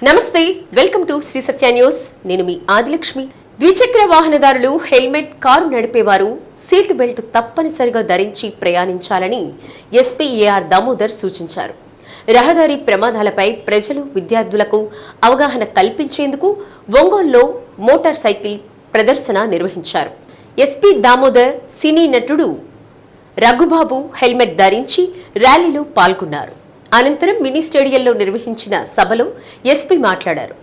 నమస్తే, welcome to Shri Satya news. నేను మీ ఆదిలక్ష్మి. ద్విచక్ర వాహనదారులు హెల్మెట్, కారు నడిపేవారు సీట్ బెల్ట్ తప్పనిసరిగా ధరించి ప్రయాణించాలని ఎస్పీ ఏఆర్ దామోదర్ సూచించారు. రహదారి ప్రమాదాలపై ప్రజలు, విద్యార్థులకు అవగాహన కల్పించేందుకు ఒంగోలులో మోటార్ సైకిల్ ప్రదర్శన నిర్వహించారు. ఎస్పీ దామోదర్ సినీ నటుడు రఘుబాబు హెల్మెట్ ధరించి ర్యాలీలో పాల్గొన్నారు. అనంతరం మినీ స్టేడియంలో నిర్వహించిన సభలో ఎస్పీ మాట్లాడారు.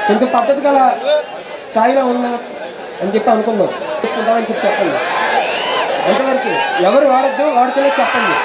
కొంచెం పద్ధతి గల స్థాయిలో ఉన్నా అని చెప్పి అనుకుందాం, తీసుకుందామని చెప్పి చెప్పండి. అంతవరకు ఎవరు వాడద్దు, వాడితేనే చెప్పండి.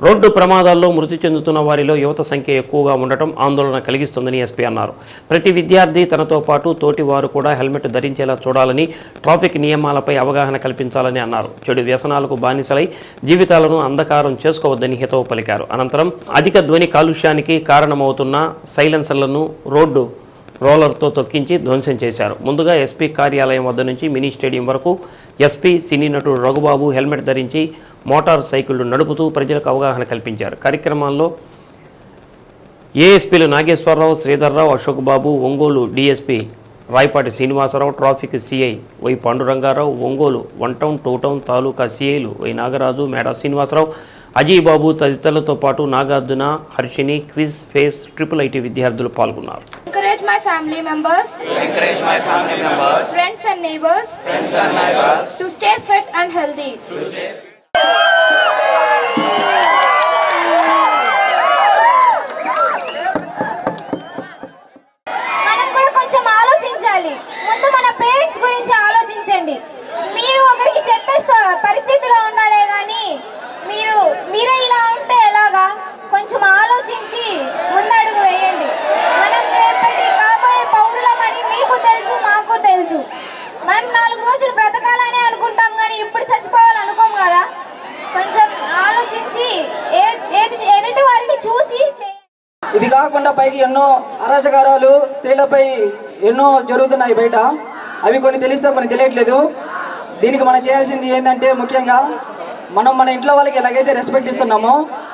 రోడ్డు ప్రమాదాల్లో మృతి చెందుతున్న వారిలో యువత సంఖ్య ఎక్కువగా ఉండటం ఆందోళన కలిగిస్తుందని ఎస్పీ అన్నారు. ప్రతి విద్యార్థి తనతో పాటు తోటి వారు కూడా హెల్మెట్ ధరించేలా చూడాలని, ట్రాఫిక్ నియమాలపై అవగాహన కల్పించాలని అన్నారు. చెడు వ్యసనాలకు బానిసలై జీవితాలను అంధకారం చేసుకోవద్దని హితవు పలికారు. అనంతరం అధిక ధ్వని కాలుష్యానికి కారణమవుతున్న సైలెన్సర్లను రోడ్డు రోలర్తో తొక్కించి ధ్వంసం చేశారు. ముందుగా ఎస్పీ కార్యాలయం వద్ద నుంచి మినీ స్టేడియం వరకు ఎస్పీ సినీ నటుడు రఘుబాబు హెల్మెట్ ధరించి మోటార్ సైకిళ్లు నడుపుతూ ప్రజలకు అవగాహన కల్పించారు. కార్యక్రమాల్లో ఏఎస్పీలు Nageswararao, Sridharrao, Ashok Babu, Ongole DSP Rayapati Srinivasarao, traffic CI Y Pandurangarao, Ongole 1 town 2 town taluka సిఐలు వై నాగరాజు, మేడా శ్రీనివాసరావు, అజయ్ బాబు తదితరులతో పాటు Nagarjuna, Harshini, QIS, PACE, IIIT విద్యార్థులు పాల్గొన్నారు. Encourage my family members, friends and neighbors, to stay fit and healthy. మనం కూడా కొంచెం ఆలోచించాలి. ముందు మన పేరెంట్స్ గురించి ఆలోచించండి. మీరు ఒకరికి చెప్పేస్తా పరిస్థితిలో ఉండాలే కానీ మీరే ఇలా ఉంటే ఎలాగా? కొంచెం ఆలోచించి ముందడుగు వేయండి. మనం రేపటి కాబోయే పౌరులమని మీకు తెలుసు, మాకు తెలుసు. మనం 4 రోజులు బ్రతకాలని అనుకుంటాం కానీ ఇప్పుడు చచ్చిపోవాలనుకోం కదా. కొంచెం ఆలోచించి ఎదుటి వారిని చూసి ఇది కాకుండా పైకి ఎన్నో అరాచకారాలు స్త్రీలపై ఎన్నో జరుగుతున్నాయి బయట. అవి కొన్ని తెలిస్తే కొన్ని తెలియట్లేదు. దీనికి మనం చేయాల్సింది ఏంటంటే ముఖ్యంగా మనం మన ఇంట్లో వాళ్ళకి ఎలాగైతే రెస్పెక్ట్ ఇస్తున్నామో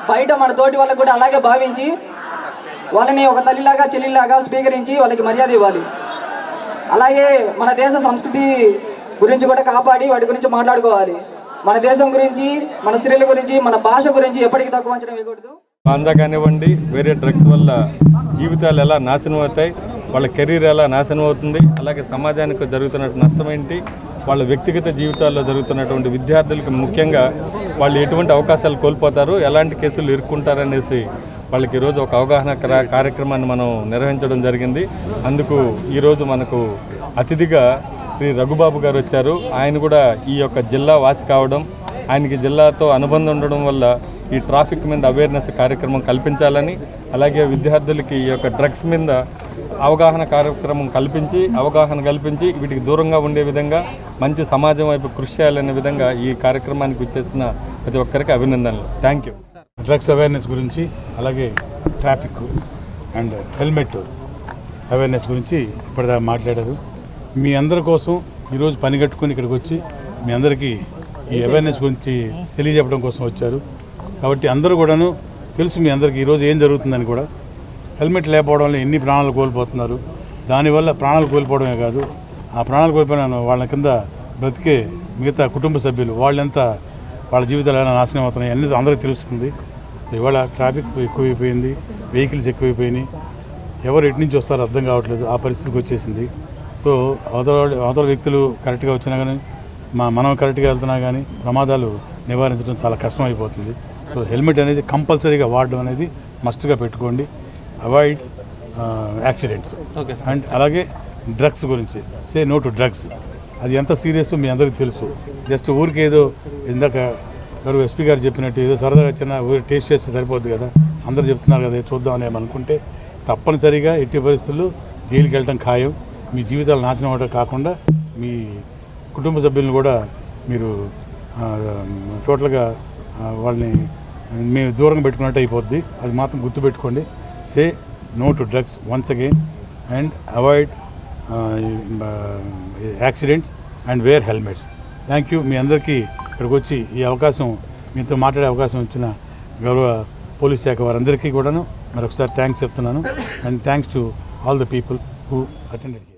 బయట మన తోటి వాళ్ళకి కూడా అలాగే భావించి వాళ్ళని ఒక తల్లిలాగా చెల్లిలాగా స్వీకరించి వాళ్ళకి మర్యాద ఇవ్వాలి. అలాగే మన దేశ సంస్కృతి గురించి కూడా కాపాడి వాటి గురించి మాట్లాడుకోవాలి. మన దేశం గురించి, మన స్త్రీల గురించి, మన భాష గురించి ఎప్పటికీ తక్కువ అంచనా వేయకూడదు. గాంజా కానివ్వండి, వేరే డ్రగ్స్ వల్ల జీవితాలు ఎలా నాశనం అవుతాయి, వాళ్ళ కెరీర్ ఎలా నాశనం అవుతుంది, అలాగే సమాజానికి జరుగుతున్న నష్టం ఏంటి, వాళ్ళ వ్యక్తిగత జీవితాల్లో జరుగుతున్నటువంటి విద్యార్థులకు ముఖ్యంగా వాళ్ళు ఎటువంటి అవకాశాలు కోల్పోతారు, ఎలాంటి కేసులు ఇరుక్కుంటారనేసి వాళ్ళకి ఈరోజు ఒక అవగాహన కార్యక్రమాన్ని మనం నిర్వహించడం జరిగింది. అందుకు ఈరోజు మనకు అతిథిగా శ్రీ రఘుబాబు గారు వచ్చారు. ఆయన కూడా ఈ యొక్క జిల్లా వాసి కావడం, ఆయనకి జిల్లాతో అనుబంధం ఉండడం వల్ల ఈ ట్రాఫిక్ మీద అవేర్నెస్ కార్యక్రమం కల్పించాలని, అలాగే విద్యార్థులకి ఈ యొక్క డ్రగ్స్ మీద అవగాహన కార్యక్రమం అవగాహన కల్పించి వీటికి దూరంగా ఉండే విధంగా మంచి సమాజం వైపు కృషి చేయాలనే విధంగా ఈ కార్యక్రమానికి వచ్చేసిన ప్రతి ఒక్కరికి అభినందనలు. Thank you. డ్రగ్స్ అవేర్నెస్ గురించి, అలాగే ట్రాఫిక్ అండ్ హెల్మెట్ అవేర్నెస్ గురించి ఇప్పటిదాకా మాట్లాడారు. మీ అందరి కోసం ఈరోజు పని కట్టుకొని ఇక్కడికి వచ్చి మీ అందరికీ ఈ అవేర్నెస్ గురించి తెలియజెప్పడం కోసం వచ్చారు. కాబట్టి అందరూ కూడాను తెలుసు మీ అందరికీ ఈరోజు ఏం జరుగుతుందని కూడా. హెల్మెట్ లేకపోవడం వల్ల ఎన్ని ప్రాణాలు కోల్పోతున్నారు, దానివల్ల ప్రాణాలు కోల్పోవడమే కాదు, ఆ ప్రాణాలు కోల్పోయిన వాళ్ళ కింద బ్రతికే మిగతా కుటుంబ సభ్యులు వాళ్ళెంత వాళ్ళ జీవితాలు ఎలా నాశనం అవుతున్నాయి అనేది అందరికీ తెలుస్తుంది. ఇవాళ ట్రాఫిక్ ఎక్కువైపోయింది, వెహికల్స్ ఎక్కువైపోయినాయి, ఎవరు ఎటు నుంచి వస్తారో అర్థం కావట్లేదు, ఆ పరిస్థితికి వచ్చేసింది. సో అవతల వ్యక్తులు కరెక్ట్గా వచ్చినా కానీ మనం కరెక్ట్గా వెళ్తున్నా కానీ ప్రమాదాలు నివారించడం చాలా కష్టం అయిపోతుంది. సో హెల్మెట్ అనేది కంపల్సరీగా వాడడం అనేది మస్ట్గా పెట్టుకోండి. Avoid accidents. అండ్ అలాగే డ్రగ్స్ గురించి సే నో టు డ్రగ్స్. అది ఎంత సీరియస్ మీ అందరికీ తెలుసు. జస్ట్ ఊరికి ఏదో ఇందాక గారు ఎస్పీ గారు చెప్పినట్టు ఏదో సరదాగా చిన్న టేస్ట్ చేస్తే సరిపోద్ది కదా, అందరూ చెప్తున్నారు కదా చూద్దామని అనుకుంటే తప్పనిసరిగా ఎట్టి పరిస్థితుల్లో జైలుకి వెళ్ళటం ఖాయం. మీ జీవితాలు నాశనం అవడం కాకుండా మీ కుటుంబ సభ్యులను కూడా మీరు టోటల్గా వాళ్ళని మేము దూరంగా పెట్టుకున్నట్టు అయిపోద్ది. అది మాత్రం గుర్తుపెట్టుకోండి. Say no to drugs once again and avoid accidents and wear helmets. Thank you. మీ అందరికీ ఇక్కడికి వచ్చి ఈ అవకాశం మీతో మాట్లాడే అవకాశం ఇచ్చిన గౌరవ పోలీస్ శాఖ వారందరికీ కూడాను మరొకసారి థ్యాంక్స్ చెప్తున్నాను. And thanks to all the people who attended here.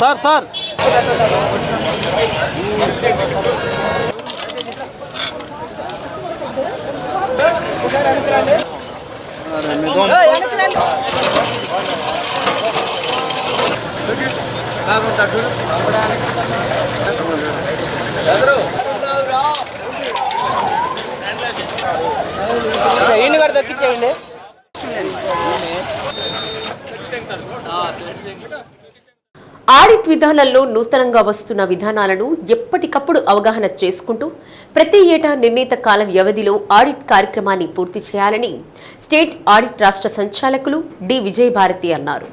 Sir ఈయన కూడా దక్కించేయండి. ఆడిట్ విధానంలో నూతనంగా వస్తున్న విధానాలను ఎప్పటికప్పుడు అవగాహన చేసుకుంటూ ప్రతి ఏటా నిర్ణీత కాల వ్యవధిలో ఆడిట్ కార్యక్రమాన్ని పూర్తి చేయాలని స్టేట్ ఆడిట్ రాష్ట్ర సంచాలకులు డి విజయభారతి అన్నారు.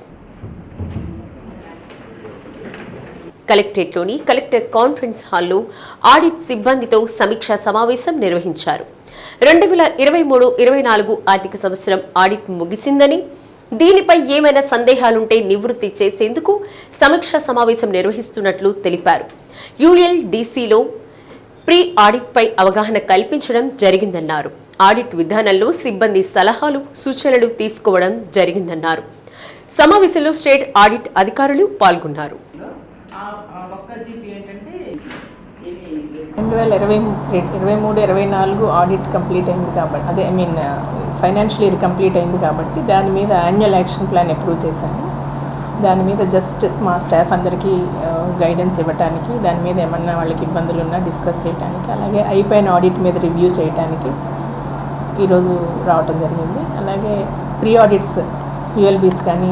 కలెక్టరేట్లోని కలెక్టర్ కాన్ఫరెన్స్ హాల్లో ఆడిట్ సిబ్బందితో సమీక్షా సమావేశం నిర్వహించారు. 2023-24 ఆర్థిక సంవత్సరం ఆడిట్ ముగిసిందని, దీనిపై ఏమైనా సందేహాలుంటే నివృత్తి చేసేందుకు సమీక్షా సమావేశం నిర్వహిస్తున్నట్లు తెలిపారు. యుఎల్డిసిలో ప్రీ ఆడిట్పై అవగాహన కల్పించడం జరిగిందన్నారు. ఆడిట్ విధానంలో సిబ్బంది సలహాలు, సూచనలు తీసుకోవడం జరిగిందన్నారు. సమావేశంలో స్టేట్ ఆడిట్ అధికారులు పాల్గొన్నారు. 2023-24 ఆడిట్ కంప్లీట్ అయింది కాబట్టి, అదే ఫైనాన్షియల్ ఇయర్ కంప్లీట్ అయింది కాబట్టి దాని మీద యాన్యువల్ యాక్షన్ ప్లాన్ అప్రూవ్ చేశాను. దాని మీద జస్ట్ మా స్టాఫ్ అందరికీ గైడెన్స్ ఇవ్వడానికి, దాని మీద ఏమన్నా వాళ్ళకి ఇబ్బందులు ఉన్నా డిస్కస్ చేయడానికి, అలాగే అయిపోయిన ఆడిట్ మీద రివ్యూ చేయడానికి ఈరోజు రావటం జరిగింది. అలాగే ప్రీ ఆడిట్స్ యుఎల్బీస్ కానీ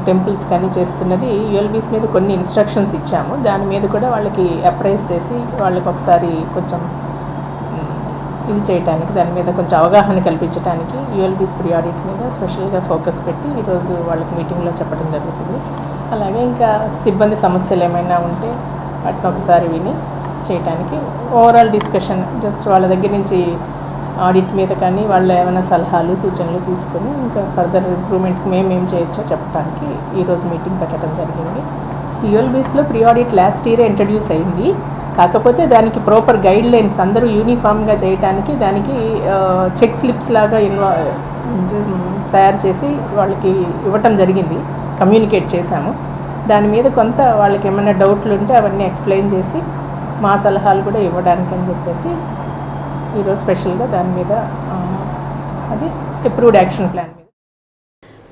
టెంపుల్స్ కానీ చేస్తున్నది, యుఎల్బీస్ మీద కొన్ని ఇన్స్ట్రక్షన్స్ ఇచ్చాము. దాని మీద కూడా వాళ్ళకి అప్రైజ్ చేసి వాళ్ళకి ఒకసారి కొంచెం ఇది చేయడానికి, దాని మీద కొంచెం అవగాహన కల్పించడానికి యుఎల్బీస్ ప్రీ ఆడిట్ మీద స్పెషల్గా ఫోకస్ పెట్టి ఈరోజు వాళ్ళకి మీటింగ్లో చెప్పడం జరుగుతుంది. అలాగే ఇంకా సిబ్బంది సమస్యలు ఏమైనా ఉంటే వాటిని ఒకసారి విని చేయడానికి ఓవరాల్ డిస్కషన్, జస్ట్ వాళ్ళ దగ్గర నుంచి ఆడిట్ మీద కానీ వాళ్ళు ఏమైనా సలహాలు, సూచనలు తీసుకొని ఇంకా ఫర్దర్ ఇంప్రూవ్మెంట్కి మేమేం చేయొచ్చో చెప్పడానికి ఈరోజు మీటింగ్ పెట్టడం జరిగింది. యుఎల్బీస్లో pre audit last year introduce అయింది. కాకపోతే దానికి ప్రాపర్ గైడ్ లైన్స్ అందరూ యూనిఫామ్గా చేయడానికి దానికి చెక్ స్లిప్స్ లాగా తయారు చేసి వాళ్ళకి ఇవ్వటం జరిగింది, కమ్యూనికేట్ చేశాము. దాని మీద కొంత వాళ్ళకి ఏమైనా డౌట్లు ఉంటే అవన్నీ ఎక్స్ప్లెయిన్ చేసి మా సలహాలు కూడా ఇవ్వడానికి అని చెప్పేసి ఈరోజు స్పెషల్గా దాని మీద అది అప్రూవ్డ్ యాక్షన్ ప్లాన్ మీద.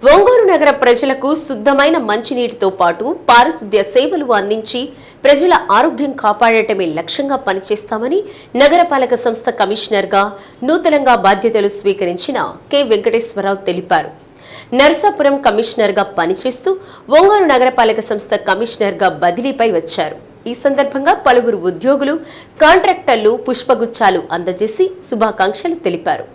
ఒంగోలు నగర ప్రజలకు శుద్ధమైన మంచినీటితో పాటు పారిశుద్ధ్య సేవలు అందించి ప్రజల ఆరోగ్యం కాపాడటమే లక్ష్యంగా పనిచేస్తామని నగరపాలక సంస్థ కమిషనర్గా నూతనంగా బాధ్యతలు స్వీకరించిన కె వెంకటేశ్వరరావు తెలిపారు. నరసాపురం కమిషనర్గా పనిచేస్తూ ఒంగోలు నగరపాలక సంస్థ కమిషనర్గా బదిలీపై వచ్చారు. ఈ సందర్భంగా పలువురు ఉద్యోగులు, కాంట్రాక్టర్లు పుష్పగుచ్చాలు అందజేసి శుభాకాంక్షలు తెలిపారు.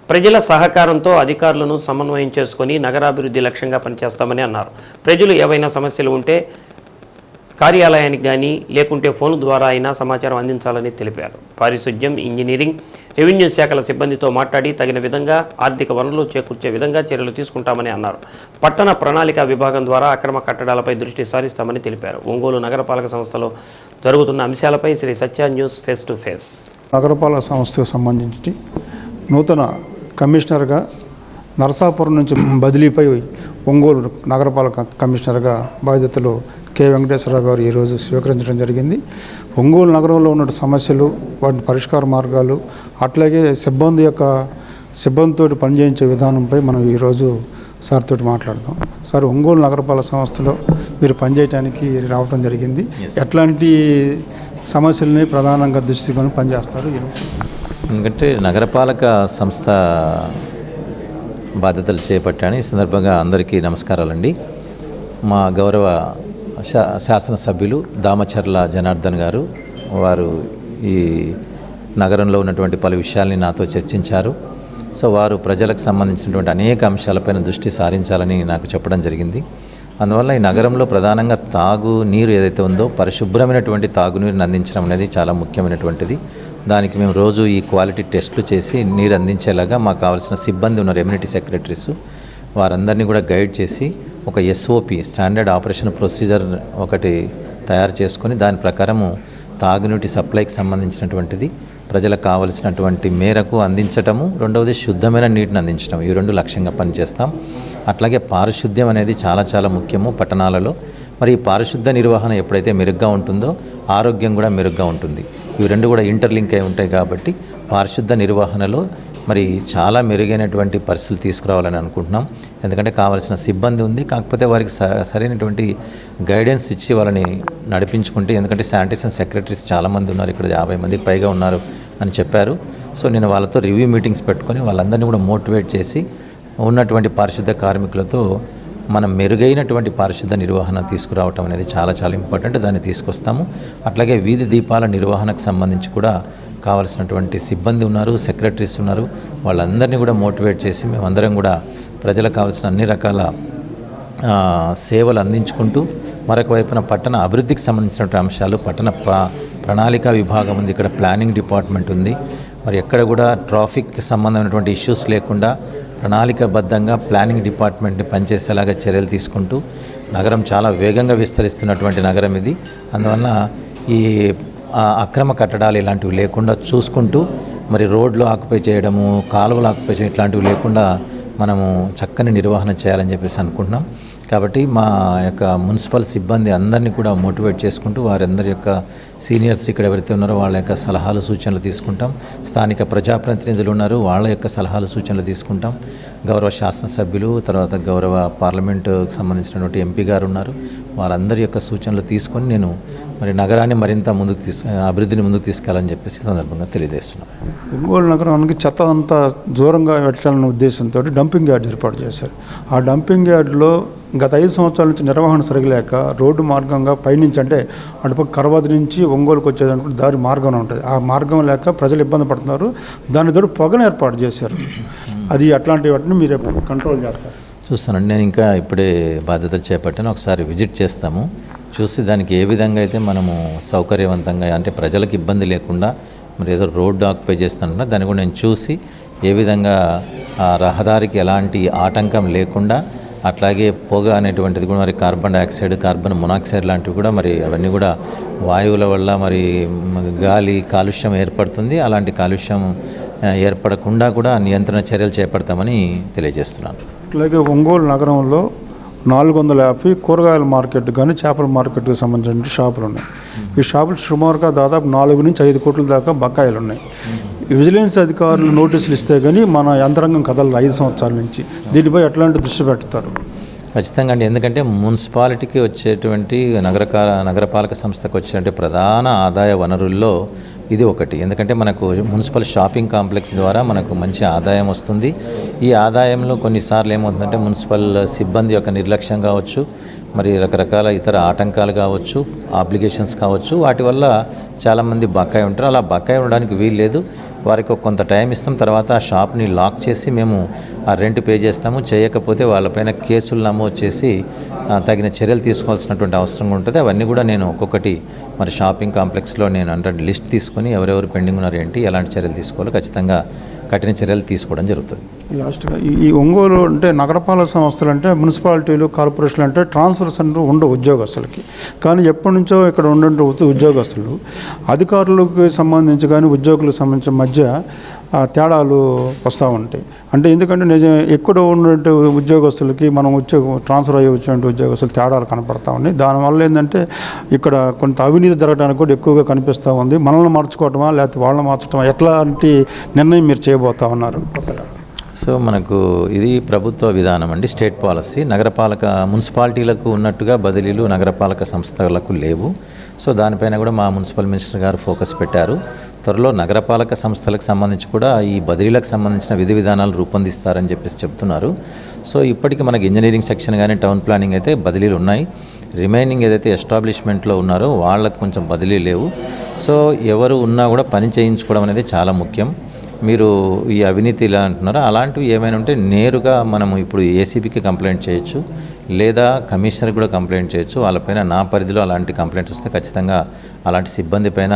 ప్రజల సహకారంతో అధికారులను సమన్వయం చేసుకుని నగరాభివృద్ధి లక్ష్యంగా పనిచేస్తామని అన్నారు. ప్రజలు ఏవైనా సమస్యలు ఉంటే కార్యాలయానికి కానీ లేకుంటే ఫోన్ ద్వారా అయినా సమాచారం అందించాలని తెలిపారు. పారిశుద్ధ్యం, ఇంజనీరింగ్, రెవెన్యూ శాఖల సిబ్బందితో మాట్లాడి తగిన విధంగా ఆర్థిక వనరులు చేకూర్చే విధంగా చర్యలు తీసుకుంటామని అన్నారు. పట్టణ ప్రణాళిక విభాగం ద్వారా అక్రమ కట్టడాలపై దృష్టి సారిస్తామని తెలిపారు. ఒంగోలు నగరపాలక సంస్థలో జరుగుతున్న అంశాలపై Shri Satya news face to face. నగరపాలక సంస్థకు సంబంధించి నూతన కమిషనర్గా నరసాపురం నుంచి బదిలీపై ఒంగోలు నగరపాలక కమిషనర్గా బాధ్యతలు కె వెంకటేశ్వరరావు గారు ఈరోజు స్వీకరించడం జరిగింది. ఒంగోలు నగరంలో ఉన్న సమస్యలు, వాటి పరిష్కార మార్గాలు, అట్లాగే సిబ్బందితో పనిచేయించే విధానంపై మనం ఈరోజు సార్ తోటి మాట్లాడదాం. సార్, ఒంగోలు నగరపాలక సంస్థలో మీరు పనిచేయడానికి రావడం జరిగింది. ఎట్లాంటి సమస్యలని ప్రధానంగా దృష్టికొని పనిచేస్తారు? ఎందుకంటే నగరపాలక సంస్థ బాధ్యతలు చేపట్టాను. ఈ సందర్భంగా అందరికీ నమస్కారాలండి. మా గౌరవ శాసనసభ్యులు దామచర్ల జనార్దన్ గారు వారు ఈ నగరంలో ఉన్నటువంటి పలు విషయాల్ని నాతో చర్చించారు. సో వారు ప్రజలకు సంబంధించినటువంటి అనేక అంశాలపైన దృష్టి సారించాలని నాకు చెప్పడం జరిగింది. అందువల్ల ఈ నగరంలో ప్రధానంగా తాగునీరు ఏదైతే ఉందో పరిశుభ్రమైనటువంటి తాగునీరుని అందించడం అనేది చాలా ముఖ్యమైనటువంటిది. దానికి మేము రోజు ఈ క్వాలిటీ టెస్టులు చేసి నీరు అందించేలాగా మాకు కావాల్సిన సిబ్బంది ఉన్నారు, ఎమ్యూనిటీ సెక్రటరీస్, వారందరినీ కూడా గైడ్ చేసి ఒక ఎస్ఓపి స్టాండర్డ్ ఆపరేషన్ ప్రొసీజర్ ఒకటి తయారు చేసుకొని దాని ప్రకారము తాగునీటి సప్లైకి సంబంధించినటువంటిది ప్రజలకు కావలసినటువంటి మేరకు అందించటము, రెండవది శుద్ధమైన నీటిని అందించడం, ఈ రెండు లక్ష్యంగా పనిచేస్తాం. అట్లాగే పారిశుద్ధ్యం అనేది చాలా చాలా ముఖ్యము పట్టణాలలో. మరి ఈ పారిశుద్ధ నిర్వహణ ఎప్పుడైతే మెరుగ్గా ఉంటుందో ఆరోగ్యం కూడా మెరుగ్గా ఉంటుంది. ఇవి రెండు కూడా ఇంటర్లింక్ అయి ఉంటాయి కాబట్టి పారిశుద్ధ నిర్వహణలో మరి చాలా మెరుగైనటువంటి పరిస్థితులు తీసుకురావాలని అనుకుంటున్నాం. ఎందుకంటే కావాల్సిన సిబ్బంది ఉంది, కాకపోతే వారికి సరైనటువంటి గైడెన్స్ ఇచ్చి వాళ్ళని నడిపించుకుంటే, ఎందుకంటే శానిటేషన్ సెక్రటరీస్ చాలామంది ఉన్నారు, ఇక్కడ 50 మందికి పైగా ఉన్నారు అని చెప్పారు. సో నేను వాళ్ళతో రివ్యూ మీటింగ్స్ పెట్టుకొని వాళ్ళందరినీ కూడా మోటివేట్ చేసి ఉన్నటువంటి పారిశుద్ధ కార్మికులతో మనం మెరుగైనటువంటి పారిశుద్ధ నిర్వహణ తీసుకురావటం అనేది చాలా చాలా ఇంపార్టెంట్. దాన్ని తీసుకొస్తాము. అట్లాగే వీధి దీపాల నిర్వహణకు సంబంధించి కూడా కావాల్సినటువంటి సిబ్బంది ఉన్నారు, సెక్రటరీస్ ఉన్నారు, వాళ్ళందరినీ కూడా మోటివేట్ చేసి మేమందరం కూడా ప్రజలకు కావాల్సిన అన్ని రకాల సేవలు అందించుకుంటూ మరొక వైపున పట్టణ అభివృద్ధికి సంబంధించినటువంటి అంశాలు, పట్టణ ప్రణాళిక విభాగం ఉంది, ఇక్కడ ప్లానింగ్ డిపార్ట్మెంట్ ఉంది. మరి ఎక్కడ కూడా ట్రాఫిక్కి సంబంధమైనటువంటి ఇష్యూస్ లేకుండా ప్రణాళికబద్ధంగా ప్లానింగ్ డిపార్ట్మెంట్ని పనిచేసేలాగా చర్యలు తీసుకుంటూ నగరం చాలా వేగంగా విస్తరిస్తున్నటువంటి నగరం ఇది. అందువల్ల ఈ అక్రమ కట్టడాలు ఇలాంటివి లేకుండా చూసుకుంటూ మరి రోడ్లు ఆక్యుపై చేయడము, కాలువలు ఆక్యుపై చేయడం ఇట్లాంటివి లేకుండా మనము చక్కని నిర్వహణ చేయాలని చెప్పేసి అనుకుంటున్నాం. కాబట్టి మా యొక్క మున్సిపల్ సిబ్బంది అందరినీ కూడా మోటివేట్ చేసుకుంటూ వారందరి యొక్క సీనియర్స్ ఇక్కడ ఎవరైతే ఉన్నారో వాళ్ళ యొక్క సలహాలు సూచనలు తీసుకుంటాం. స్థానిక ప్రజాప్రతినిధులు ఉన్నారు, వాళ్ళ యొక్క సలహాలు సూచనలు తీసుకుంటాం. గౌరవ శాసనసభ్యులు, తర్వాత గౌరవ పార్లమెంటుకు సంబంధించినటువంటి ఎంపీ గారు ఉన్నారు, వారందరి యొక్క సూచనలు తీసుకొని నేను మరి నగరాన్ని మరింత అభివృద్ధిని ముందుకు తీసుకెళ్ళాలని చెప్పేసి సందర్భంగా తెలియజేస్తున్నాను. ఒంగోలు నగరానికి చెత్త అంతా దూరంగా పెట్టాలనే ఉద్దేశంతో డంపింగ్ యార్డ్ ఏర్పాటు చేశారు. ఆ డంపింగ్ యార్డులో గత 5 సంవత్సరాల నుంచి నిర్వహణ సరిగలేక రోడ్డు మార్గంగా పైనుంచి, అంటే అటుపక్క కరవది నుంచి ఒంగోలుకు వచ్చేదానికి దారి మార్గం ఉంటుంది, ఆ మార్గం లేక ప్రజలు ఇబ్బంది పడుతున్నారు. దాని తోడు పొగను ఏర్పాటు చేశారు. అది అట్లాంటి వాటిని మీరు కంట్రోల్ చేస్తారు? చూస్తానండి, నేను ఇంకా ఇప్పుడే బాధ్యతలు చేపట్టాను. ఒకసారి విజిట్ చేస్తాము, చూసి దానికి ఏ విధంగా అయితే మనము సౌకర్యవంతంగా, అంటే ప్రజలకు ఇబ్బంది లేకుండా మరి ఏదో రోడ్డు ఆక్యుపై చేస్తున్నా దాన్ని కూడా నేను చూసి ఏ విధంగా రహదారికి ఎలాంటి ఆటంకం లేకుండా, అట్లాగే పొగ అనేటువంటిది కూడా మరి కార్బన్ డైఆక్సైడ్, కార్బన్ మొనాక్సైడ్ లాంటివి కూడా మరి అవన్నీ కూడా వాయువుల వల్ల మరి గాలి కాలుష్యం ఏర్పడుతుంది. అలాంటి కాలుష్యం ఏర్పడకుండా కూడా నియంత్రణ చర్యలు చేపడతామని తెలియజేస్తున్నాను. అట్లాగే ఒంగోలు నగరంలో 450 కూరగాయల మార్కెట్ కానీ చేపల మార్కెట్కి సంబంధించిన షాపులు ఉన్నాయి. ఈ షాపులు సుమారుగా దాదాపు 4 నుంచి 5 కోట్ల దాకా బకాయిలు ఉన్నాయి. విజిలెన్స్ అధికారులు నోటీసులు ఇస్తే కానీ మన యంత్రాంగం కదలదు 5 సంవత్సరాల నుంచి. దీనిపై ఎట్లాంటి దృష్టి పెడతారు? ఖచ్చితంగా అండి, ఎందుకంటే మున్సిపాలిటీకి వచ్చేటువంటి నగరపాలక సంస్థకు వచ్చేటువంటి ప్రధాన ఆదాయ వనరుల్లో ఇది ఒకటి. ఎందుకంటే మనకు మున్సిపల్ షాపింగ్ కాంప్లెక్స్ ద్వారా మనకు మంచి ఆదాయం వస్తుంది. ఈ ఆదాయంలో కొన్నిసార్లు ఏమవుతుందంటే మున్సిపల్ సిబ్బంది యొక్క నిర్లక్ష్యం కావచ్చు, మరి రకరకాల ఇతర ఆటంకాలు కావచ్చు, ఆబ్లిగేషన్స్ కావచ్చు, వాటి వల్ల చాలామంది బకాయి ఉంటారు. అలా బకాయి ఉండడానికి వీలు లేదు. వారికి కొంత టైం ఇస్తాం, తర్వాత ఆ షాప్ని లాక్ చేసి మేము ఆ రెంట్ పే చేస్తాము. చేయకపోతే వాళ్ళపైన కేసులు నమోదు చేసి తగిన చర్యలు తీసుకోవాల్సినటువంటి అవసరం ఉంటుంది. అవన్నీ కూడా నేను ఒక్కొక్కటి మరి షాపింగ్ కాంప్లెక్స్లో నేను అంటే లిస్ట్ తీసుకొని ఎవరెవరు పెండింగ్ ఉన్నారు ఏంటి, ఎలాంటి చర్యలు తీసుకోవాలో ఖచ్చితంగా కఠిన చర్యలు తీసుకోవడం జరుగుతుంది. లాస్ట్గా ఈ ఒంగోలు అంటే నగరపాలక సంస్థలు అంటే మున్సిపాలిటీలు, కార్పొరేషన్లు అంటే ట్రాన్స్ఫర్స్ అంటే ఉండవు ఉద్యోగస్తులకి. కానీ ఎప్పటి నుంచో ఇక్కడ ఉండే ఉద్యోగస్తులు అధికారులకు సంబంధించి కానీ ఉద్యోగులకు సంబంధించిన మధ్య తేడాలు వస్తూ ఉంటాయి. అంటే ఎందుకంటే నిజం ఎక్కడ ఉన్నటువంటి ఉద్యోగస్తులకి మనం ట్రాన్స్ఫర్ అయ్యే వచ్చినటువంటి ఉద్యోగస్తులు తేడాలు కనపడతా ఉన్నాయి. దానివల్ల ఏంటంటే ఇక్కడ కొంత అవినీతి జరగడానికి కూడా ఎక్కువగా కనిపిస్తూ ఉంది. మనల్ని మార్చుకోవటమా లేకపోతే వాళ్ళని మార్చడమా, ఎట్లాంటి నిర్ణయం మీరు చేయబోతా ఉన్నారు? సో మనకు ఇది ప్రభుత్వ విధానం అండి, స్టేట్ పాలసీ. నగరపాలక మున్సిపాలిటీలకు ఉన్నట్టుగా బదిలీలు నగరపాలక సంస్థలకు లేవు. సో దానిపైన కూడా మా మున్సిపల్ మినిస్టర్ గారు ఫోకస్ పెట్టారు. త్వరలో నగరపాలక సంస్థలకు సంబంధించి కూడా ఈ బదిలీలకు సంబంధించిన విధి విధానాలు రూపొందిస్తారని చెప్పేసి చెప్తున్నారు. సో ఇప్పటికీ మనకి ఇంజనీరింగ్ సెక్షన్ కానీ టౌన్ ప్లానింగ్ అయితే బదిలీలు ఉన్నాయి. రిమైనింగ్ ఏదైతే ఎస్టాబ్లిష్మెంట్లో ఉన్నారో వాళ్ళకు కొంచెం బదిలీ లేవు. సో ఎవరు ఉన్నా కూడా పని చేయించుకోవడం అనేది చాలా ముఖ్యం. మీరు ఈ అవినీతి ఇలా అంటున్నారో అలాంటివి ఏమైనా ఉంటే నేరుగా మనము ఇప్పుడు ఏసీబీకి కంప్లైంట్ చేయొచ్చు, లేదా కమిషనర్కి కూడా కంప్లైంట్ చేయొచ్చు. వాళ్ళపైన నా పరిధిలో అలాంటి కంప్లైంట్స్ వస్తే ఖచ్చితంగా అలాంటి సిబ్బంది పైన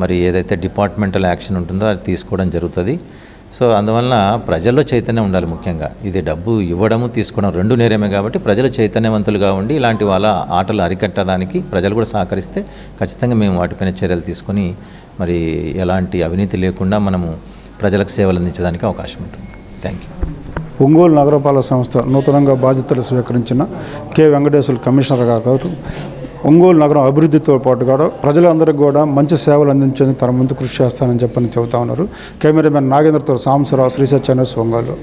మరి ఏదైతే డిపార్ట్మెంటల్ యాక్షన్ ఉంటుందో అది తీసుకోవడం జరుగుతుంది. సో అందువలన ప్రజల్లో చైతన్యం ఉండాలి. ముఖ్యంగా ఇది డబ్బు ఇవ్వడము తీసుకోవడం రెండు నేరమే కాబట్టి ప్రజలు చైతన్యవంతులుగా ఉండి ఇలాంటి వాళ్ళ ఆటలు అరికట్టడానికి ప్రజలు కూడా సహకరిస్తే ఖచ్చితంగా మేము వాటిపైన చర్యలు తీసుకొని మరి ఎలాంటి అవినీతి లేకుండా మనము ప్రజలకు సేవలు అందించడానికి అవకాశం ఉంటుంది. Thank you. ఒంగోలు నగరపాలక సంస్థ నూతనంగా బాధ్యతలు స్వీకరించిన కె వెంకటేశ్వర కమిషనర్ గారు ఒంగోలు నగరం అభివృద్ధితో పాటు కూడా ప్రజలందరికీ కూడా మంచి సేవలు అందించేందుకు తన ముందు కృషి చేస్తానని చెప్పని చెబుతా ఉన్నారు. Cameraman నాగేంద్రతో Sambasivarao, Shri Satya news, Ongole.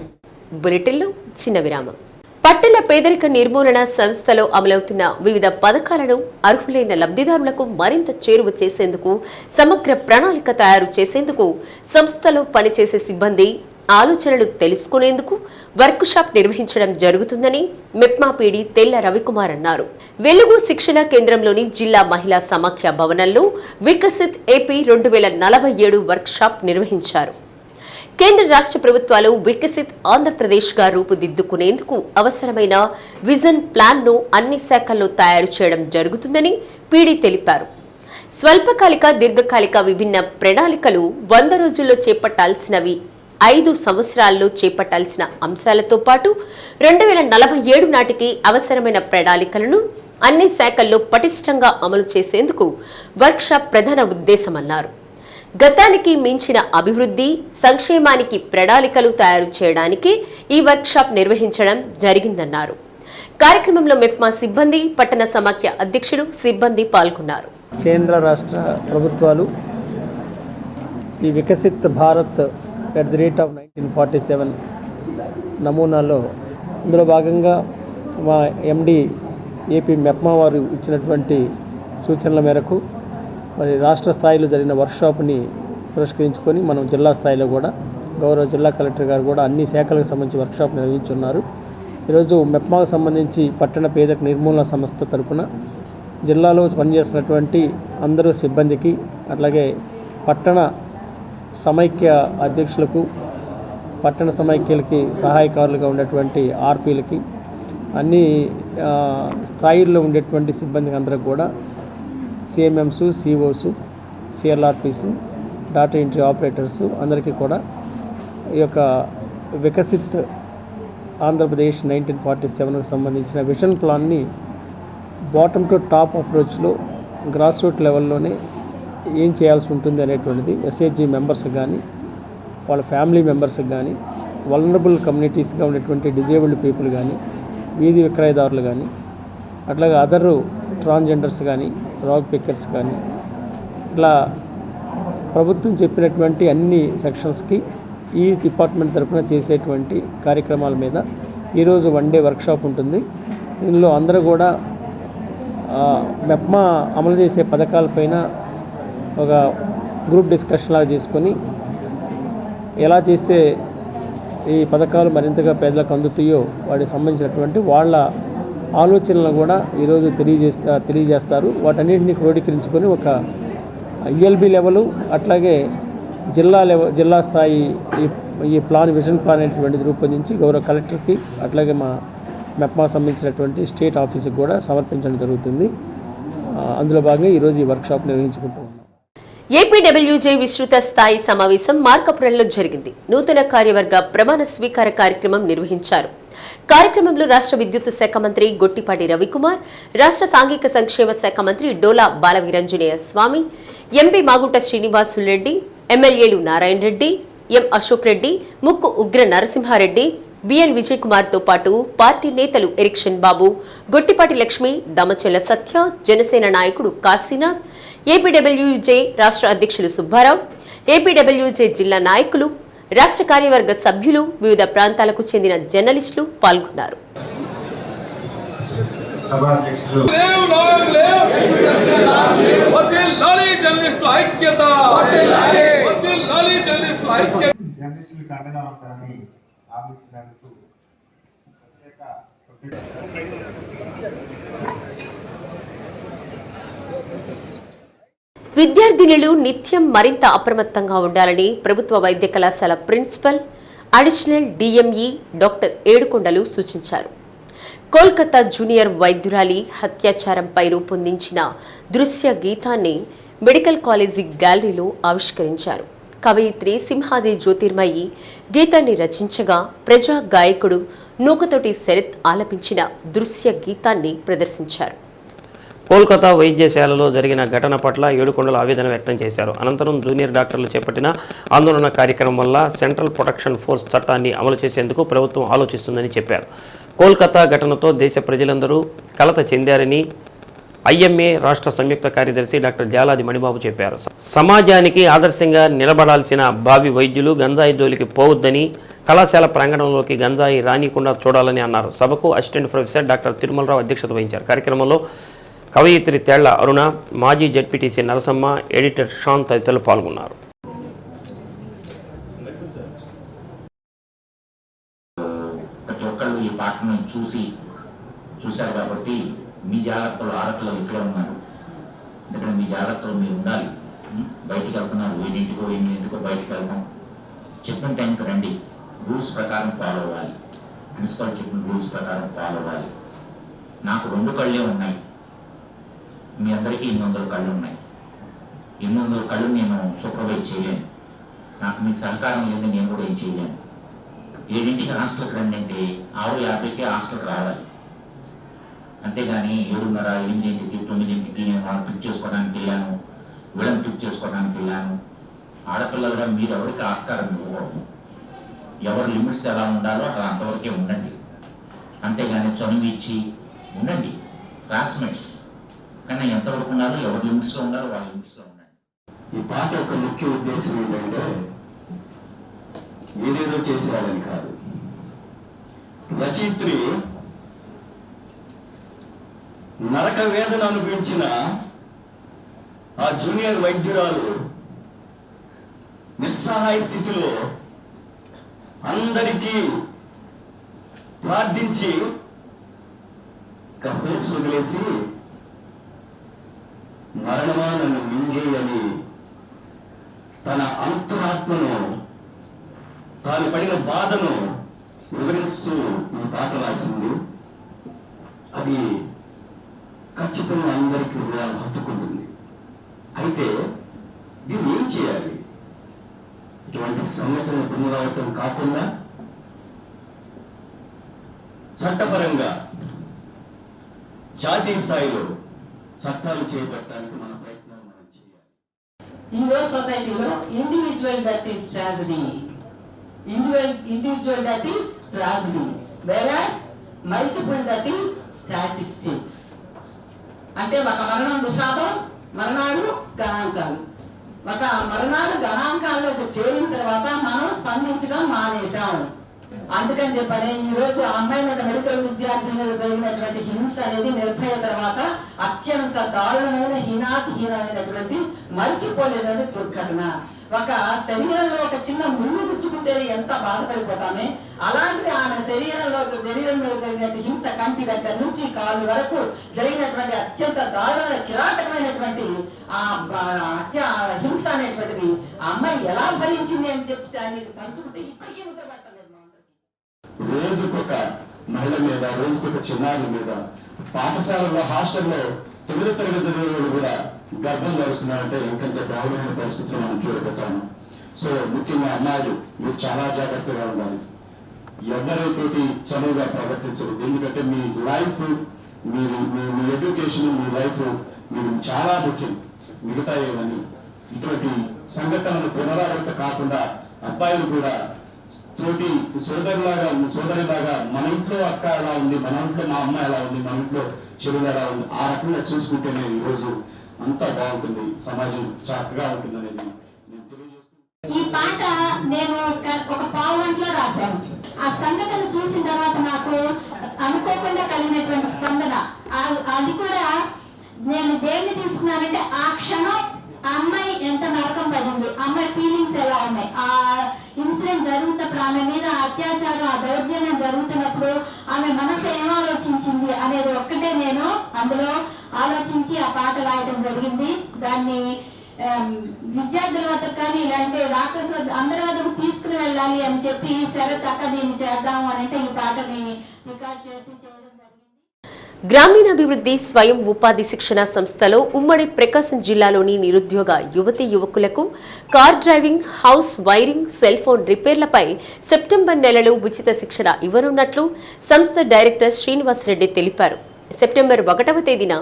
బులెటిన్లో చిన్న విరామం. పట్టణ పేదరిక నిర్మూలన సంస్థలో అమలవుతున్న వివిధ పథకాలను అర్హులైన లబ్ధిదారులకు మరింత చేరువ చేసేందుకు సమగ్ర ప్రణాళిక తయారు చేసేందుకు సంస్థలో పనిచేసే సిబ్బంది ఆలోచనలు తెలుసుకునేందుకు వర్క్ షాప్ నిర్వహించడం జరుగుతుందని మెప్మా పీడీ తెల్ల రవికుమార్ అన్నారు. వెలుగు శిక్షణ కేంద్రంలోని జిల్లా మహిళా సమాఖ్య భవనంలో వికసిత్ ఏపీ 2047 వర్క్ షాప్ నిర్వహించారు. కేంద్ర రాష్ట్ర ప్రభుత్వాలు వికసిత్ ఆంధ్రప్రదేశ్గా రూపుదిద్దుకునేందుకు అవసరమైన విజన్ ప్లాన్ను అన్ని శాఖల్లో తయారు చేయడం జరుగుతుందని పీడీ తెలిపారు. స్వల్పకాలిక, దీర్ఘకాలిక విభిన్న ప్రణాళికలు 100 రోజుల్లో చేపట్టాల్సినవి 5 సంవత్సరాల్లో చేపట్టాల్సిన అంశాలతో పాటు 2047 నాటికి అవసరమైన ప్రణాళికలను అన్ని శాఖల్లో పటిష్టంగా అమలు చేసేందుకు వర్క్షాప్ ప్రధాన ఉద్దేశమన్నారు. గతానికి మించిన అభివృద్ధి, సంక్షేమానికి ప్రణాళికలు తయారు చేయడానికి ఈ వర్క్షాప్ నిర్వహించడం జరిగిందన్నారు. కార్యక్రమంలో మెప్మా సిబ్బంది, పట్టణ సమాఖ్య అధ్యక్షులు, సిబ్బంది పాల్గొన్నారు. కేంద్ర రాష్ట్ర ప్రభుత్వాలు ఈ Viksit Bharat at the rate of 1947 నమూనాలో ఇందులో భాగంగా మా ఎండి ఏపీ మెప్మా వారు ఇచ్చినటువంటి సూచనల మేరకు మరి రాష్ట్ర స్థాయిలో జరిగిన వర్క్షాప్ని పురస్కరించుకొని మనం జిల్లా స్థాయిలో కూడా గౌరవ జిల్లా కలెక్టర్ గారు కూడా అన్ని శాఖలకు సంబంధించి వర్క్షాప్ నిర్వహించున్నారు. ఈరోజు మెప్మాకు సంబంధించి పట్టణ పేదరిక నిర్మూలన సంస్థ తరపున జిల్లాలో పనిచేస్తున్నటువంటి అందరూ సిబ్బందికి, అట్లాగే పట్టణ సమైక్య అధ్యక్షులకు, పట్టణ సమైక్యలకి సహాయకారులుగా ఉన్నటువంటి ఆర్పీలకి, అన్ని స్థాయిల్లో ఉండేటువంటి సిబ్బందికి అందరికి కూడా సిఎంఎంసు, సిఓసు, సిఎల్ఆర్పీసు, డాటా ఎంట్రీ ఆపరేటర్సు అందరికీ కూడా ఈ యొక్క వికసిత్ ఆంధ్రప్రదేశ్ 1947కు సంబంధించిన విజన్ ప్లాన్ని బాటమ్ టు టాప్ అప్రోచ్లో గ్రాస్ రూట్ లెవెల్లోనే ఏం చేయాల్సి ఉంటుంది అనేటువంటిది ఎస్హెచ్జి మెంబర్స్ కానీ, వాళ్ళ ఫ్యామిలీ మెంబర్స్కి కానీ, వల్నరబుల్ కమ్యూనిటీస్గా ఉండేటువంటి డిజేబుల్డ్ పీపుల్ కానీ, వీధి విక్రయదారులు కానీ, అట్లాగే అదర్ ట్రాన్స్జెండర్స్ కానీ, రాగ్ పిక్కర్స్ కానీ, ఇట్లా ప్రభుత్వం చెప్పినటువంటి అన్ని సెక్షన్స్కి ఈ డిపార్ట్మెంట్ తరఫున చేసేటువంటి కార్యక్రమాల మీద ఈరోజు 1 డే వర్క్షాప్ ఉంటుంది. దీనిలో అందరూ కూడా మెప్మా అమలు చేసే పథకాలపైన ఒక గ్రూప్ డిస్కషన్ లాగా చేసుకొని ఎలా చేస్తే ఈ పథకాలు మరింతగా పేదలకు అందుతాయో వాటికి సంబంధించినటువంటి వాళ్ళ ఆలోచనలను కూడా ఈరోజు తెలియజేస్తారు. వాటన్నింటినీ క్రోడీకరించుకొని ఒక యుఎల్బి లెవెలు అట్లాగే జిల్లా స్థాయి ఈ విజన్ ప్లాన్ అనేటువంటిది రూపొందించి గౌరవ కలెక్టర్కి అట్లాగే మా మెప్మా సంబంధించినటువంటి స్టేట్ ఆఫీస్కి కూడా సమర్పించడం జరుగుతుంది. అందులో భాగంగా ఈరోజు ఈ వర్క్షాప్ నిర్వహించుకుంటూ ఉన్నాం. ఏపీడబ్ల్యూజే విస్తృత స్థాయి సమావేశం మార్కాపురంలో జరిగింది. నూతన కార్యవర్గ ప్రమాణ స్వీకార కార్యక్రమం నిర్వహించారు. కార్యక్రమంలో రాష్ట్ర విద్యుత్ శాఖ మంత్రి గొట్టిపాటి రవికుమార్, రాష్ట్ర సాంఘిక సంక్షేమ శాఖ మంత్రి డోలా బాలవీరంజనేయ స్వామి, ఎంపీ మాగుంట శ్రీనివాసులరెడ్డి, ఎమ్మెల్యేలు నారాయణ రెడ్డి, ఎం అశోక్ రెడ్డి, ముక్కు ఉగ్ర నరసింహారెడ్డి, బిఎన్ విజయ్ కుమార్ తో పాటు పార్టీ నేతలు ఎరిక్షన్ బాబు, గొట్టిపాటి లక్ష్మి, దమచెల్ల సత్య, జనసేన నాయకుడు కాశీనాథ్, ఏపీడబ్ల్యూజే రాష్ట్ర అధ్యక్షులు సుబ్బారావు, ఏపీడబ్ల్యూజే జిల్లా నాయకులు, రాష్ట్ర కార్యవర్గ సభ్యులు, వివిధ ప్రాంతాలకు చెందిన జర్నలిస్టులు పాల్గొన్నారు. విద్యార్థినులు నిత్యం మరింత అప్రమత్తంగా ఉండాలని ప్రభుత్వ వైద్య కళాశాల ప్రిన్సిపల్, అడిషనల్ డిఎంఈ డాక్టర్ ఏడుకొండలు సూచించారు. కోల్కతా జూనియర్ వైద్యురాలి అత్యాచారంపై రూపొందించిన దృశ్య గీతాన్ని మెడికల్ కాలేజీ గ్యాలరీలో ఆవిష్కరించారు. కవయిత్రి సింహాది జ్యోతిర్మయి గీతాన్ని రచించగా ప్రజా గాయకుడు నూకతోటి శరత్ ఆలపించిన దృశ్య గీతాన్ని ప్రదర్శించారు. కోల్కతా వైద్యశాలలో జరిగిన ఘటన పట్ల ఏడుకొండలు ఆవేదన వ్యక్తం చేశారు. అనంతరం జూనియర్ డాక్టర్లు చేపట్టిన ఆందోళన కార్యక్రమం వల్ల సెంట్రల్ ప్రొటెక్షన్ ఫోర్స్ చట్టాన్ని అమలు చేసేందుకు ప్రభుత్వం ఆలోచిస్తుందని చెప్పారు. కోల్కతా ఘటనతో దేశ ప్రజలందరూ కలత చెందారని ఐఎంఏ రాష్ట్ర సంయుక్త కార్యదర్శి డాక్టర్ జాలాది మణిబాబు చెప్పారు. సమాజానికి ఆదర్శంగా నిలబడాల్సిన భావి వైద్యులు గంజాయి జోలికి పోవద్దని, కళాశాల ప్రాంగణంలోకి గంజాయి రానికుండా చూడాలని అన్నారు. సభకు అసిస్టెంట్ ప్రొఫెసర్ డాక్టర్ తిరుమలరావు అధ్యక్షత వహించారు. కార్యక్రమంలో కవయిత్రి తేళ్ల అరుణ, మాజీ జడ్పీటీసీ నరసమ్మ, ఎడిటర్ షాన్ తదితరులు పాల్గొన్నారు. ప్రతి ఒక్కళ్ళు ఈ పాటను చూశారు కాబట్టి మీ జాగ్రత్తలు ఆడపిల్లలు ఇక్కడే ఉన్నారు. ఎందుకంటే మీ జాగ్రత్తలు మీరు ఉండాలి. బయటికి వెళ్తున్నారు, 7:00 బయటికి వెళ్తాం. చెప్పిన టైంకి రండి, రూల్స్ ప్రకారం ఫాలో అవ్వాలి. ప్రిన్సిపల్ చెప్పిన రూల్స్ ప్రకారం ఫాలో అవ్వాలి. నాకు 2 కళ్ళే ఉన్నాయి, మీ అందరికీ 800 కళ్ళు ఉన్నాయి. 800 కళ్ళు నేను సూపర్వైజ్ చేయలేను. నాకు మీ సహకారం లేదు, నేను కూడా ఏం చేయలేను. 7:00 హాస్టల్కి రండి అంటే 6:50కే హాస్టల్కి రావాలి. అంతేగాని 7:30, 8:00, 9:00 నేను వాళ్ళని పిక్ చేసుకోవడానికి వెళ్ళాను, వీళ్ళని పిక్ చేసుకోవడానికి వెళ్ళాను. ఆడపిల్లలుగా మీరు ఎవరికి ఆస్కారం ఇవ్వకూడదు. ఎవరి లిమిట్స్ ఎలా ఉండాలో అలా అంతవరకే ఉండండి. అంతేగాని చనువు ఇచ్చి ఉండండి. క్లాస్మేట్స్ కానీ ఎంతవరకు ఉండాలో, ఎవరి లిమిట్స్లో ఉండాలో వాళ్ళ లిమిట్స్లో ఉండండి. ఈ పాట యొక్క ముఖ్య ఉద్దేశం ఏంటంటే ఏదేదో చేసేయాలని కాదు. రచయిత్రి నరక వేదన అనుభవించిన ఆ జూనియర్ వైద్యురాలు నిస్సహాయ స్థితిలో అందరికీ ప్రార్థించి హోప్స్ వదిలేసి మరణమా నన్ను మింగేయని తన అంతరాత్మను, తాను పడిన బాధను వివరిస్తూ ఈ పాట రాసింది. అది ఖచ్చితంగా అందరికీ హృదయాలు హత్తుకుంటుంది. అయితే దీన్ని ఏం చేయాలి? ఇటువంటి సంఘటన పునరావృతం కాకుండా చట్టపరంగా జాతీయ స్థాయిలో చట్టాలు చేపట్టడానికి మన ప్రయత్నాలు మనం చేయాలి. ఈరోజు సొసైటీలో individual death is tragedy, individual death is tragedy, వెరాస్ multiple death is statistics. అంటే ఒక మరణం విషాదం, మరణాలు గణాంకాలు. ఒక మరణాలు గణాంకాల్లోకి చేరిన తర్వాత మనం స్పందించడం మానేశాం. అందుకని చెప్పని ఈ రోజు అమ్మాయి మీద మెడికల్ విద్యార్థి మీద జరిగినటువంటి హింస అనేది నిర్భయ తర్వాత అత్యంత దారుణమైన హీనాతిహీనమైనటువంటి మర్చిపోలేనటువంటి దుర్ఘటన. ఒక శరీరంలో ఒక చిన్న ముళ్ళు గుచ్చుకుంటే ఎంత బాధపడిపోతామే, అలాంటిది ఆమె శరీరంలో జరిగిన హింస కంటి దగ్గర నుంచి కాళ్ళు వరకు జరిగినటువంటి అత్యంత దారుణ కిరాతకమైనటువంటి ఆ హింస అనేటువంటిది ఆ అమ్మాయి ఎలా భరించింది అని చెప్పి దాన్ని పంచుకుంటే ఇప్పటికీ ముద్రపట్టలేదు. రోజుకొక మహిళ మీద, రోజుకొక చిన్నారుల మీద, పాఠశాలలో హాస్టల్లో 9వ తరగతి చదివేవాళ్ళు కూడా గర్భం ధరుస్తున్నారంటే ఇంకంత దారుణమైన పరిస్థితులు మనం చూడబోతాము. సో ముఖ్యంగా అమ్మాయిలు మీరు చాలా జాగ్రత్తగా ఉండాలి. ఎవరితోటి చనువుగా ప్రవర్తించదు. ఎందుకంటే మీ లైఫ్, మీ ఎడ్యుకేషన్, మీ లైఫ్ మీరు చాలా ముఖ్యం. మిగతా ఏమని ఇటువంటి సంఘటనలు పునరావృతం కాకుండా అబ్బాయిలు కూడా తోటి సోదరిలాగా మన ఇంట్లో అక్క ఎలా ఉంది, మన ఇంట్లో మా అమ్మ ఎలా ఉంది, మన ఇంట్లో చెరువు ఎలా ఉంది, ఆ రకంగా చూసుకుంటేనే ఈరోజు అంతా బాగుంటుంది, సమాజం చక్కగా ఉంటుంది అనేది నేను తెలియజేస్తున్నాను. ఈ పాట నేను ఒక పావు గంటలో రాశాను. ఆ సంఘటన చూసిన తర్వాత నాకు అనుకోకుండా కలిగినటువంటి స్పందన, అది కూడా నేను దేన్ని తీసుకున్నానంటే ఆ క్షణం ఆ అమ్మాయి ఎంత నరకం పడింది, ఆ అమ్మాయి ఫీలింగ్స్ ఎలా ఉన్నాయి, ఆ ఇన్సిడెంట్ జరుగుతున్నప్పుడు ఆమె మీద అత్యాచారం, ఆ దౌర్జన్యం జరుగుతున్నప్పుడు ఆమె మనసు ఏం ఆలోచించింది అనేది ఒక్కటే నేను అందులో ఆలోచించి ఆ పాట రాయడం జరిగింది. దాన్ని విద్యార్థుల వద్దకు కానీ ఇలాంటి రాకస్ అందరి వద్దకు తీసుకుని వెళ్ళాలి అని చెప్పి శరత్ అక్క దీన్ని చేద్దాము అని అంటే ఈ పాటని రికార్డ్ చేసి చేయడం జరిగింది. గ్రామీణాభివృద్ధి స్వయం ఉపాధి శిక్షణ సంస్థలో ఉమ్మడి ప్రకాశం జిల్లాలోని నిరుద్యోగ యువతీ యువకులకు car driving, house wiring, cell phone రిపేర్లపై సెప్టెంబర్ నెలలో ఉచిత శిక్షణ ఇవ్వనున్నట్లు సంస్థ డైరెక్టర్ శ్రీనివాసరెడ్డి తెలిపారు. సెప్టెంబర్ 1వ తేదీన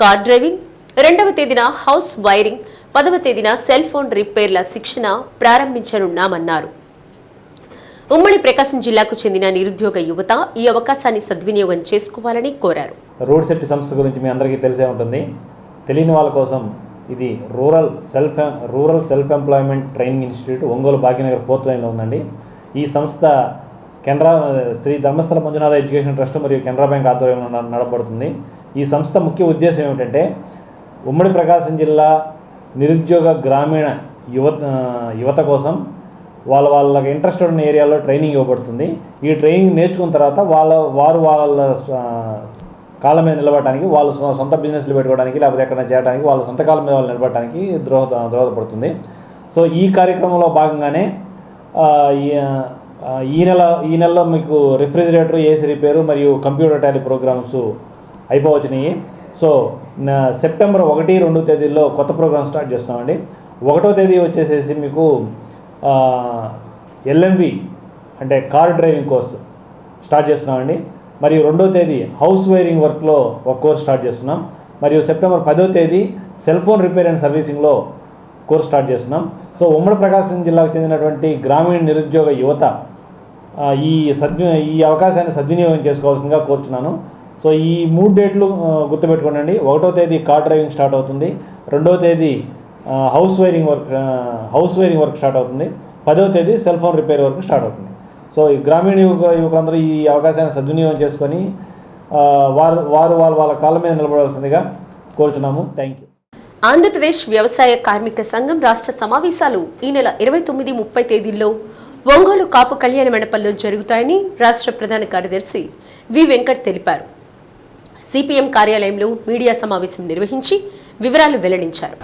కార్ డ్రైవింగ్, 2వ తేదీన హౌస్ వైరింగ్, 10వ తేదీన సెల్ ఫోన్ రిపేర్ల శిక్షణ ప్రారంభించనున్నామన్నారు. ఉమ్మడి ప్రకాశం జిల్లాకు చెందిన నిరుద్యోగ యువత ఈ అవకాశాన్ని సద్వినియోగం చేసుకోవాలని కోరారు. రోడ్ సెఫ్టీ సంస్థ గురించి మీ అందరికీ తెలిసే ఉంటుంది. తెలియని వాళ్ళ కోసం ఇది rural self employment training institute Ongole Bhagyanagar 4th లైన్లో ఉందండి. ఈ సంస్థ శ్రీ ధర్మస్థల మంజునాథ ఎడ్యుకేషన్ ట్రస్ట్ మరియు కెనరా బ్యాంక్ ఆధ్వర్యంలో నడపబడుతుంది. ఈ సంస్థ ముఖ్య ఉద్దేశం ఏమిటంటే ఉమ్మడి ప్రకాశం జిల్లా నిరుద్యోగ గ్రామీణ యువత కోసం వాళ్ళకి ఇంట్రెస్టెడ్ ఉన్న ఏరియాలో ట్రైనింగ్ ఇవ్వబడుతుంది. ఈ ట్రైనింగ్ నేర్చుకున్న తర్వాత వాళ్ళ కాళ్ళ మీద నిలబడటానికి, వాళ్ళ సొంత బిజినెస్లు పెట్టుకోవడానికి, లేకపోతే ఎక్కడైనా చేయడానికి, వాళ్ళ సొంత కాళ్ళ మీద వాళ్ళు నిలబడటానికి దోహదపడుతుంది. సో ఈ కార్యక్రమంలో భాగంగానే ఈ నెలలో మీకు రిఫ్రిజిరేటర్, ఏసీ రిపేరు మరియు కంప్యూటర్ టాలీ ప్రోగ్రామ్స్ అయిపోవచ్చినాయి. సో సెప్టెంబర్ 1, 2 తేదీల్లో కొత్త ప్రోగ్రామ్ స్టార్ట్ చేస్తున్నామండి. 1వ తేదీ వచ్చేసేసి మీకు ఎల్ఎంవి అంటే కార్ డ్రైవింగ్ కోర్సు స్టార్ట్ చేస్తున్నామండి. మరియు 2వ తేదీ హౌస్ వైరింగ్ వర్క్లో ఒక కోర్స్ స్టార్ట్ చేస్తున్నాం. మరియు సెప్టెంబర్ 10వ తేదీ సెల్ ఫోన్ రిపేర్ అండ్ సర్వీసింగ్లో కోర్స్ స్టార్ట్ చేస్తున్నాం. సో ఉమ్మడి ప్రకాశం జిల్లాకు చెందినటువంటి గ్రామీణ నిరుద్యోగ యువత ఈ అవకాశాన్ని సద్వినియోగం చేసుకోవాల్సిందిగా కోరుచున్నాను. సో ఈ 3 డేట్లు గుర్తుపెట్టుకోండి. 1వ తేదీ కార్ డ్రైవింగ్ స్టార్ట్ అవుతుంది, 2వ తేదీ హౌస్ వైరింగ్ వర్క్ స్టార్ట్ అవుతుంది, 10వ తేదీ cell phone repair work start అవుతుంది. సో ఈ గ్రామీణ యువకులందరూ ఈ అవకాశాన్ని సద్వినియోగం చేసుకొని వాళ్ళ కాళ్ళ మీద నిలబడాల్సిందిగా కోరుచున్నాము. Thank you. ఆంధ్రప్రదేశ్ వ్యవసాయ కార్మిక సంఘం రాష్ట్ర సమావేశాలు ఈ నెల 29, 30 తేదీల్లో ఒంగోలు కాపు కళ్యాణ మండపంలో జరుగుతాయని రాష్ట్ర ప్రధాన కార్యదర్శి వి వెంకట్ తెలిపారు. సిపిఎం కార్యాలయంలో మీడియా సమావేశం నిర్వహించి వివరాలు వెల్లడించారు.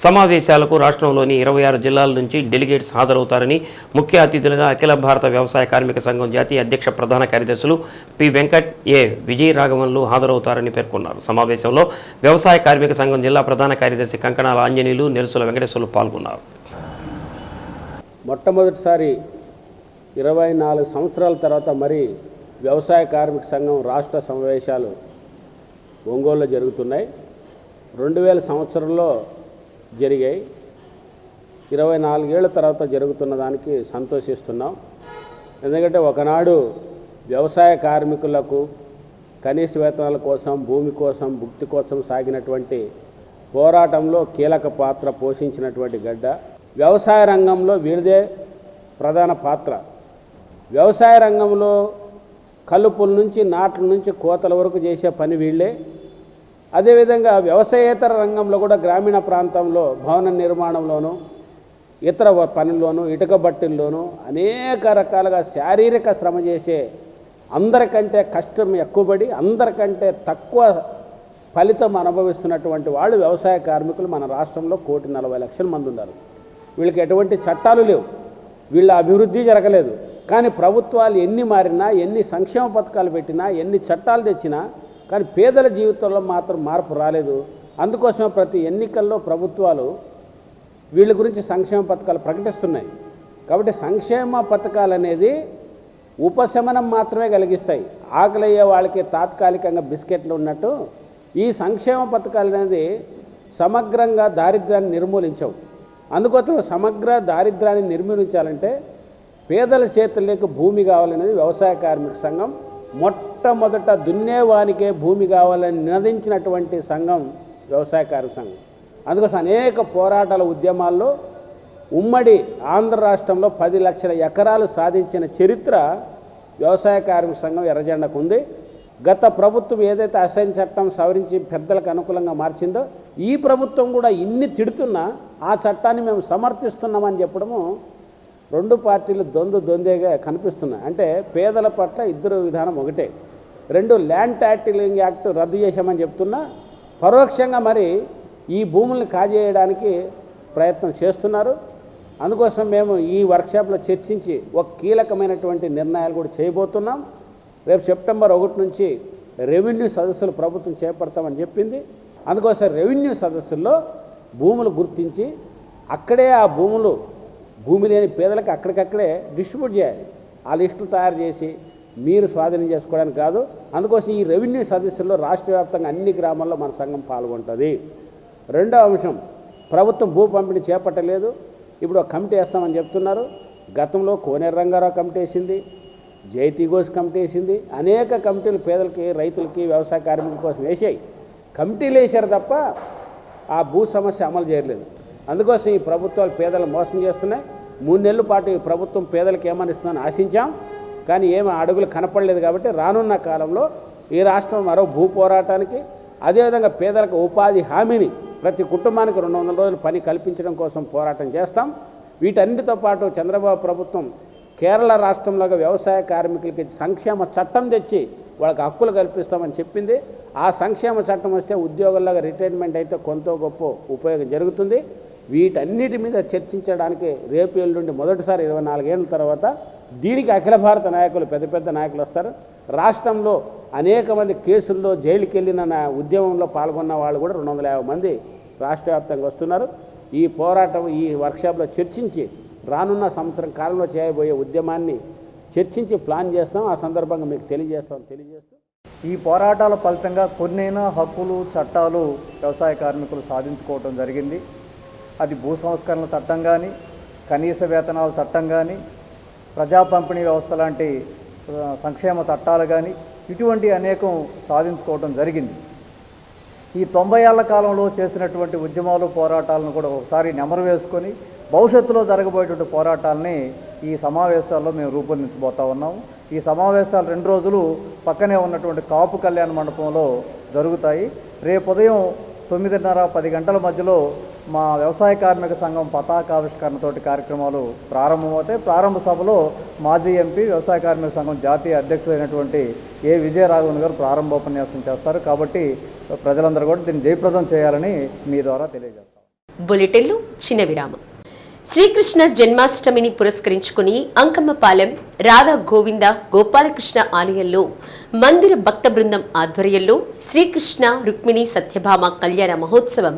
సమావేశాలకు రాష్ట్రంలోని 26 జిల్లాల నుంచి డెలిగేట్స్ హాజరవుతారని ముఖ్య అతిథులుగా అఖిల భారత వ్యవసాయ కార్మిక సంఘం జాతీయ అధ్యక్ష ప్రధాన కార్యదర్శులు పి వెంకట్, ఏ విజయ రాఘవన్లు హాజరవుతారని పేర్కొన్నారు. సమావేశంలో వ్యవసాయ కార్మిక సంఘం జిల్లా ప్రధాన కార్యదర్శి కంకణాల ఆంజనేయులు, నెరసుల వెంకటేశ్వర్లు పాల్గొన్నారు. మొట్టమొదటిసారి 24 సంవత్సరాల తర్వాత మరి వ్యవసాయ కార్మిక సంఘం రాష్ట్ర సమావేశాలు ఒంగోలులో జరుగుతున్నాయి. 2000 సంవత్సరంలో జరిగాయి. 24 ఏళ్ల తర్వాత జరుగుతున్న దానికి సంతోషిస్తున్నాం. ఎందుకంటే ఒకనాడు వ్యవసాయ కార్మికులకు కనీస వేతనాల కోసం, భూమి కోసం, భుక్తి కోసం సాగినటువంటి పోరాటంలో కీలక పాత్ర పోషించినటువంటి గడ్డ. వ్యవసాయ రంగంలో వీరిదే ప్రధాన పాత్ర. వ్యవసాయ రంగంలో కలుపుల నుంచి నాట్ల నుంచి కోతల వరకు చేసే పని వీళ్ళే. అదేవిధంగా వ్యవసాయేతర రంగంలో కూడా గ్రామీణ ప్రాంతంలో భవన నిర్మాణంలోనూ ఇతర పనుల్లోనూ ఇటుక బట్టిల్లోనూ అనేక రకాలుగా శారీరక శ్రమ చేసే అందరికంటే కష్టం ఎక్కువబడి అందరికంటే తక్కువ ఫలితం అనుభవిస్తున్నటువంటి వాళ్ళు వ్యవసాయ కార్మికులు మన రాష్ట్రంలో 1,40,00,000 మంది ఉన్నారు. వీళ్ళకి ఎటువంటి చట్టాలు లేవు, వీళ్ళ అభివృద్ధి జరగలేదు. కానీ ప్రభుత్వాలు ఎన్ని మారినా, ఎన్ని సంక్షేమ పథకాలు పెట్టినా, ఎన్ని చట్టాలు తెచ్చినా కానీ పేదల జీవితంలో మాత్రం మార్పు రాలేదు. అందుకోసమే ప్రతి ఎన్నికల్లో ప్రభుత్వాలు వీళ్ళ గురించి సంక్షేమ పథకాలు ప్రకటిస్తున్నాయి. కాబట్టి సంక్షేమ పథకాలు అనేది ఉపశమనం మాత్రమే కలిగిస్తాయి. ఆకలి అయ్యే వాళ్ళకి తాత్కాలికంగా బిస్కెట్లు ఉన్నట్టు ఈ సంక్షేమ పథకాలు అనేది సమగ్రంగా దారిద్ర్యాన్ని నిర్మూలించవు. అందుకోసం సమగ్ర దారిద్ర్యాన్ని నిర్మూలించాలంటే పేదల చేతుల్లోకి భూమి కావాలనేది వ్యవసాయ కార్మిక సంఘం మొట్టమొదట దున్నేవానికే భూమి కావాలని నినదించినటువంటి సంఘం వ్యవసాయ కార్మిక సంఘం. అందుకోసం అనేక పోరాటాల ఉద్యమాల్లో ఉమ్మడి ఆంధ్ర రాష్ట్రంలో 10 లక్షల ఎకరాలు సాధించిన చరిత్ర వ్యవసాయ కార్మిక సంఘం ఎర్రజెండకు ఉంది. గత ప్రభుత్వం ఏదైతే అసైన్ చట్టం సవరించి పెద్దలకు అనుకూలంగా మార్చిందో ఈ ప్రభుత్వం కూడా ఇన్ని తిడుతున్నా ఆ చట్టాన్ని మేము సమర్థిస్తున్నామని చెప్పడము రెండు పార్టీలు దొందేగా కనిపిస్తున్నాయి. అంటే పేదల పట్ల ఇద్దరు విధానం ఒకటే. రెండు, ల్యాండ్ టైటిలింగ్ యాక్ట్ రద్దు చేశామని చెప్తున్నా పరోక్షంగా మరి ఈ భూముల్ని కాజేయడానికి ప్రయత్నం చేస్తున్నారు. అందుకోసం మేము ఈ వర్క్షాప్లో చర్చించి ఒక కీలకమైనటువంటి నిర్ణయాలు కూడా చేయబోతున్నాం. రేపు సెప్టెంబర్ 1 నుంచి రెవెన్యూ సదస్సులు ప్రభుత్వం చేపడతామని చెప్పింది. అందుకోసం రెవెన్యూ సదస్సుల్లో భూములు గుర్తించి అక్కడే ఆ భూమి లేని పేదలకు అక్కడికక్కడే డిస్ట్రిబ్యూట్ చేయాలి. ఆ లిస్టులు తయారు చేసి మీరు స్వాధీనం చేసుకోవడానికి కాదు. అందుకోసం ఈ రెవెన్యూ సదస్సుల్లో రాష్ట్ర వ్యాప్తంగా అన్ని గ్రామాల్లో మన సంఘం పాల్గొంటుంది. రెండో అంశం, ప్రభుత్వం భూ పంపిణీ చేపట్టలేదు, ఇప్పుడు ఒక కమిటీ వేస్తామని చెప్తున్నారు. గతంలో కోనేరు రంగారావు కమిటీ వేసింది, జైతి ఘోష్ కమిటీ వేసింది, అనేక కమిటీలు పేదలకి, రైతులకి, వ్యవసాయ కార్మికుల కోసం వేసాయి. కమిటీలు వేసారు తప్ప ఆ భూ సమస్య అమలు చేయలేదు. అందుకోసం ఈ ప్రభుత్వాలు పేదలు మోసం చేస్తున్నాయి. 3 నెలల పాటు ఈ ప్రభుత్వం పేదలకు ఏమని ఇస్తుందని ఆశించాం, కానీ ఏమి అడుగులు కనపడలేదు. కాబట్టి రానున్న కాలంలో ఈ రాష్ట్రం మరో భూ పోరాటానికి, అదేవిధంగా పేదలకు ఉపాధి హామీని ప్రతి కుటుంబానికి 200 రోజులు పని కల్పించడం కోసం పోరాటం చేస్తాం. వీటన్నిటితో పాటు చంద్రబాబు ప్రభుత్వం కేరళ రాష్ట్రంలోగా వ్యవసాయ కార్మికులకి సంక్షేమ చట్టం తెచ్చి వాళ్ళకి హక్కులు కల్పిస్తామని చెప్పింది. ఆ సంక్షేమ చట్టం వస్తే ఉద్యోగుల్లాగా రిటైర్మెంట్ అయితే కొంత గొప్ప ఉపయోగం జరుగుతుంది. వీటన్నిటి మీద చర్చించడానికి రేపు ఎల్లుండి మొదటిసారి 24 ఏళ్ళ తర్వాత దీనికి అఖిల భారత నాయకులు, పెద్ద నాయకులు వస్తారు. రాష్ట్రంలో అనేక మంది కేసుల్లో జైలుకి వెళ్ళిన ఉద్యమంలో పాల్గొన్న వాళ్ళు కూడా 250 మంది రాష్ట్ర వ్యాప్తంగా వస్తున్నారు. ఈ పోరాటం ఈ వర్క్షాప్లో చర్చించి రానున్న సంవత్సరం కాలంలో చేయబోయే ఉద్యమాన్ని చర్చించి ప్లాన్ చేస్తాం. ఆ సందర్భంగా మీకు తెలియజేస్తూ ఈ పోరాటాల ఫలితంగా కొన్నైనా హక్కులు, చట్టాలు వ్యవసాయ కార్మికులు సాధించుకోవడం జరిగింది. అది భూ సంస్కరణల చట్టం కానీ, కనీస వేతనాల చట్టం కానీ, ప్రజా పంపిణీ వ్యవస్థ లాంటి సంక్షేమ చట్టాలు కానీ, ఇటువంటి అనేకం సాధించుకోవడం జరిగింది. ఈ 90 ఏళ్ల కాలంలో చేసినటువంటి ఉద్యమాలు, పోరాటాలను కూడా ఒకసారి నెమరు వేసుకొని భవిష్యత్తులో జరగబోయేటువంటి పోరాటాలని ఈ సమావేశాల్లో మేము రూపొందించబోతా ఉన్నాము. ఈ సమావేశాలు 2 రోజులు పక్కనే ఉన్నటువంటి కాపు కళ్యాణ మండపంలో జరుగుతాయి. రేపు ఉదయం 9:30-10 గంటల మధ్యలో మా వ్యవసాయ కార్మిక సంఘం పతాకావిష్కరణతోటి కార్యక్రమాలు ప్రారంభమవుతాయి. ప్రారంభ సభలో మాజీ ఎంపీ, వ్యవసాయ కార్మిక సంఘం జాతీయ అధ్యక్షులైనటువంటి ఏ విజయరాఘవన్ గారు ప్రారంభోపన్యాసం చేస్తారు. కాబట్టి ప్రజలందరూ కూడా దీన్ని జయప్రదం చేయాలని మీ ద్వారా తెలియజేస్తాం. బులెటిన్లో చిన్న విరామం. శ్రీకృష్ణ జన్మాష్టమిని పురస్కరించుకుని అంకమ్మపాలెం రాధా గోవింద గోపాలకృష్ణ ఆలయంలో మందిర భక్త బృందం ఆధ్వర్యంలో శ్రీకృష్ణ రుక్మిణి సత్యభామ కళ్యాణ మహోత్సవం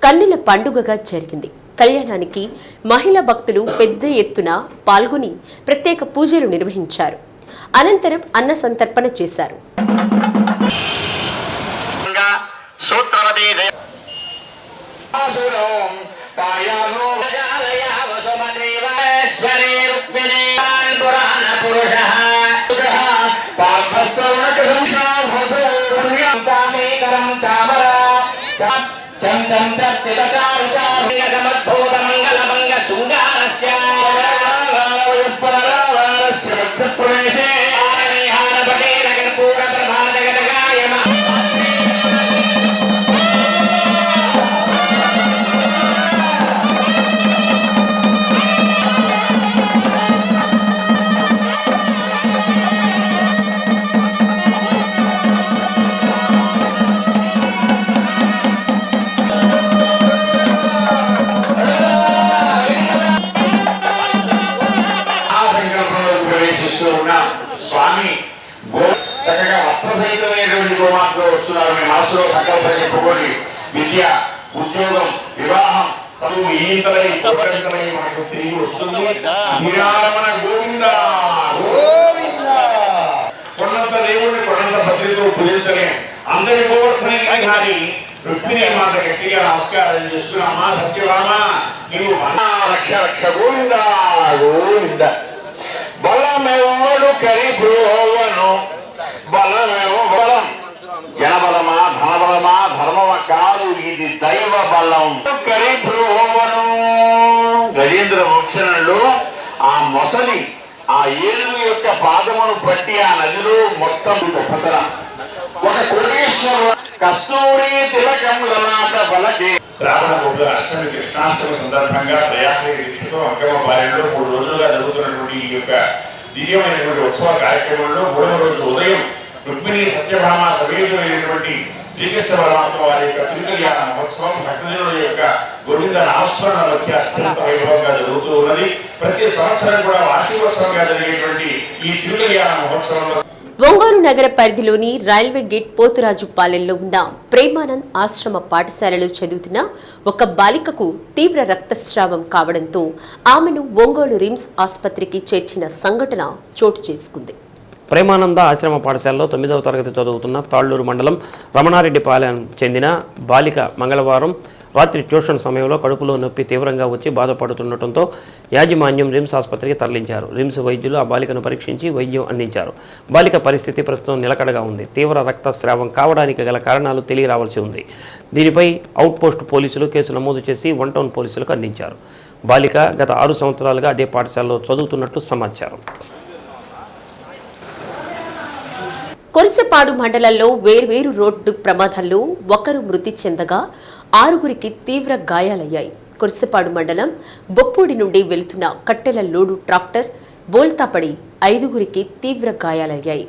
కన్నుల పండుగగా జరిగింది. కళ్యాణానికి మహిళా భక్తులు పెద్ద ఎత్తున పాల్గొని ప్రత్యేక పూజలు నిర్వహించారు. అనంతరం అన్న సంతర్పణ చేశారు. మనసులో వస్తున్నారు, మీ మనసులో సంకల్పం చెప్పుకోండి. విద్య, ఉద్యోగం, వివాహం, చదువు ఈతలై ఉపకరితలై మనకు తిరిగి వస్తుంది. నిరామన గోవింద గోవింద. కొండంత దేవుడిని కొండంత భద్రతో పూజించలే. అందరి గోవర్ధన కానీ రుక్మిణి మాత గట్టిగా నమస్కారం చేసుకున్నామా. సత్యభామ నీవు రక్ష రక్ష గోవింద గోవింద. బలమెవడు కరిబ్రోవను బలమెవ బలం. జనబలమా ధనబలమా ధర్మమ కాదు, ఇది దైవ బలం. కరిబ్రోవను. గజేంద్ర మోక్షణంలో ఆ మొసలి ఆ ఏనుగు యొక్క పాదమును పట్టి ఆ నదిలో మొత్తం గొప్పతన. ఒక కోటేశ్వర కస్తూరి తిలకములనాట బలకే. శ్రావణ బహుళ అష్టమి కృష్ణాష్టమి సందర్భంగా ప్రయాణి దీక్షతో అంగమ బాల్యంలో 3 రోజులుగా జరుగుతున్నటువంటి ఈ యొక్క దివ్యమైనటువంటి ఉత్సవ కార్యక్రమంలో 3వ రోజు ఉదయం రుక్మిణి సత్యభామ సమేతమైనటువంటి శ్రీకృష్ణ పరమాత్మ వారి యొక్క తిరుకల్యాణ మహోత్సవం భక్తజనుల యొక్క గోవింద నామస్మరణ మధ్య అత్యంత వైభవంగా జరుగుతూ ఉన్నది. ప్రతి సంవత్సరం కూడా వార్షికోత్సవంగా జరిగేటువంటి ఈ తిరుకల్యాణ మహోత్సవంలో ఒంగోలు నగర పరిధిలోని రైల్వే గేట్ పోతురాజుపాలెంలో ఉన్న ప్రేమానంద్ ఆశ్రమ పాఠశాలలో చదువుతున్న ఒక బాలికకు తీవ్ర రక్తస్రావం కావడంతో ఆమెను ఒంగోలు రిమ్స్ ఆసుపత్రికి చేర్చిన సంఘటన చోటు చేసుకుంది. ప్రేమానంద ఆశ్రమ పాఠశాలలో 9వ తరగతి చదువుతున్న తాళ్లూరు మండలం రమణారెడ్డిపాలెం చెందిన బాలిక మంగళవారం రాత్రి ట్యూషన్ సమయంలో కడుపులో నొప్పి తీవ్రంగా వచ్చి బాధపడుతుండటంతో యాజమాన్యం రిమ్స్ ఆసుపత్రికి తరలించారు. రిమ్స్ వైద్యులు ఆ బాలికను పరీక్షించి వైద్యం అందించారు. బాలిక పరిస్థితి ప్రస్తుతం నిలకడగా ఉంది. తీవ్ర రక్తస్రావం కావడానికి గల కారణాలు తెలియరావాల్సి ఉంది. దీనిపై అవుట్పోస్ట్ పోలీసులు కేసు నమోదు చేసి 1 టౌన్ పోలీసులకు అందించారు. బాలిక గత 6 సంవత్సరాలుగా అదే పాఠశాలలో చదువుతున్నట్లు సమాచారం. కొరిసపాడు మండలంలో వేర్వేరు రోడ్డు ప్రమాదాల్లో ఒకరు మృతి చెందగా 6గురికి తీవ్ర గాయాలయ్యాయి. కొరిసపాడు మండలం బొప్పూడి నుండి వెళుతున్న కట్టెల లోడు ట్రాక్టర్ బోల్తాపడి 5గురికి తీవ్ర గాయాలయ్యాయి.